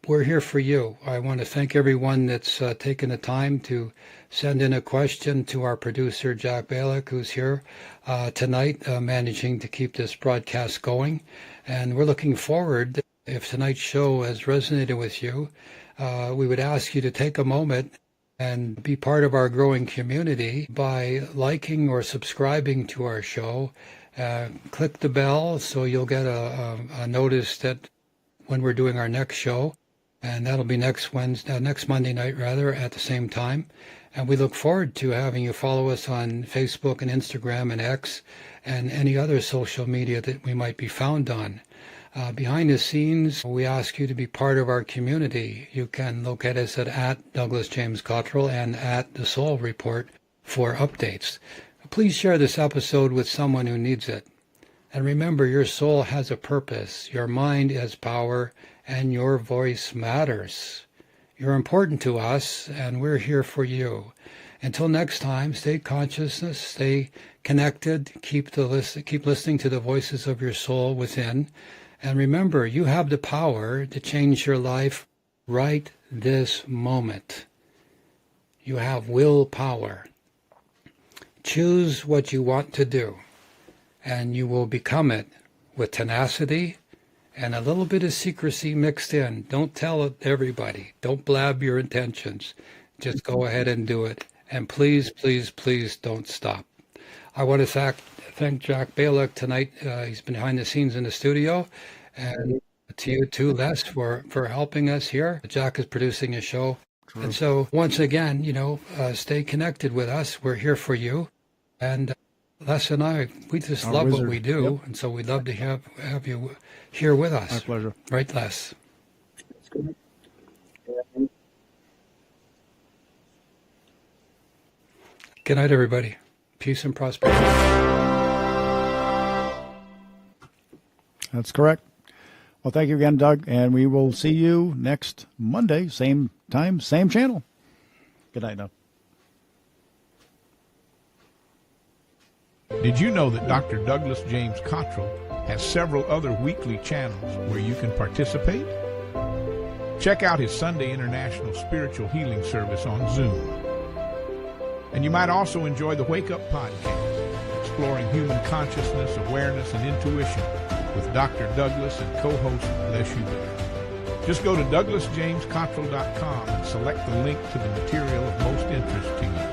We're here for you. I want to thank everyone that's taken the time to send in a question to our producer, Jack Bialik, who's here tonight, managing to keep this broadcast going. And we're looking forward, if tonight's show has resonated with you, we would ask you to take a moment and be part of our growing community by liking or subscribing to our show. Click the bell so you'll get a notice that when we're doing our next show, and that'll be next Monday night rather, at the same time. And we look forward to having you follow us on Facebook and Instagram and X and any other social media that we might be found on. Behind the scenes, we ask you to be part of our community. You can locate us at Douglas James Cottrell and at The Soul Report for updates. Please share this episode with someone who needs it. And remember, your soul has a purpose, your mind has power, and your voice matters. You're important to us, and we're here for you. Until next time, stay conscious, stay connected, keep listening to the voices of your soul within. And remember, you have the power to change your life right this moment. You have willpower. Choose what you want to do, and you will become it with tenacity and a little bit of secrecy mixed in. Don't tell it to everybody. Don't blab your intentions. Just go ahead and do it. And please, please, please don't stop. I want to thank Jack Bialik tonight. He's been behind the scenes in the studio. And to you too, Les, for helping us here. Jack is producing a show. True. And so once again, stay connected with us. We're here for you. And Les and I, we just love what we do. Yep. And so we'd love to have you here with us. My pleasure. Right, Les? That's good. Good night, everybody. Peace and prosperity. That's correct. Well, thank you again, Doug, and we will see you next Monday, same time, same channel. Good night now. Did you know that Dr. Douglas James Cottrell has several other weekly channels where you can participate? Check out his Sunday International Spiritual Healing Service on Zoom. And you might also enjoy the Wake Up Podcast, exploring human consciousness, awareness, and intuition with Dr. Douglas and co-host Les Hubert. Just go to douglasjamescottrell.com and select the link to the material of most interest to you.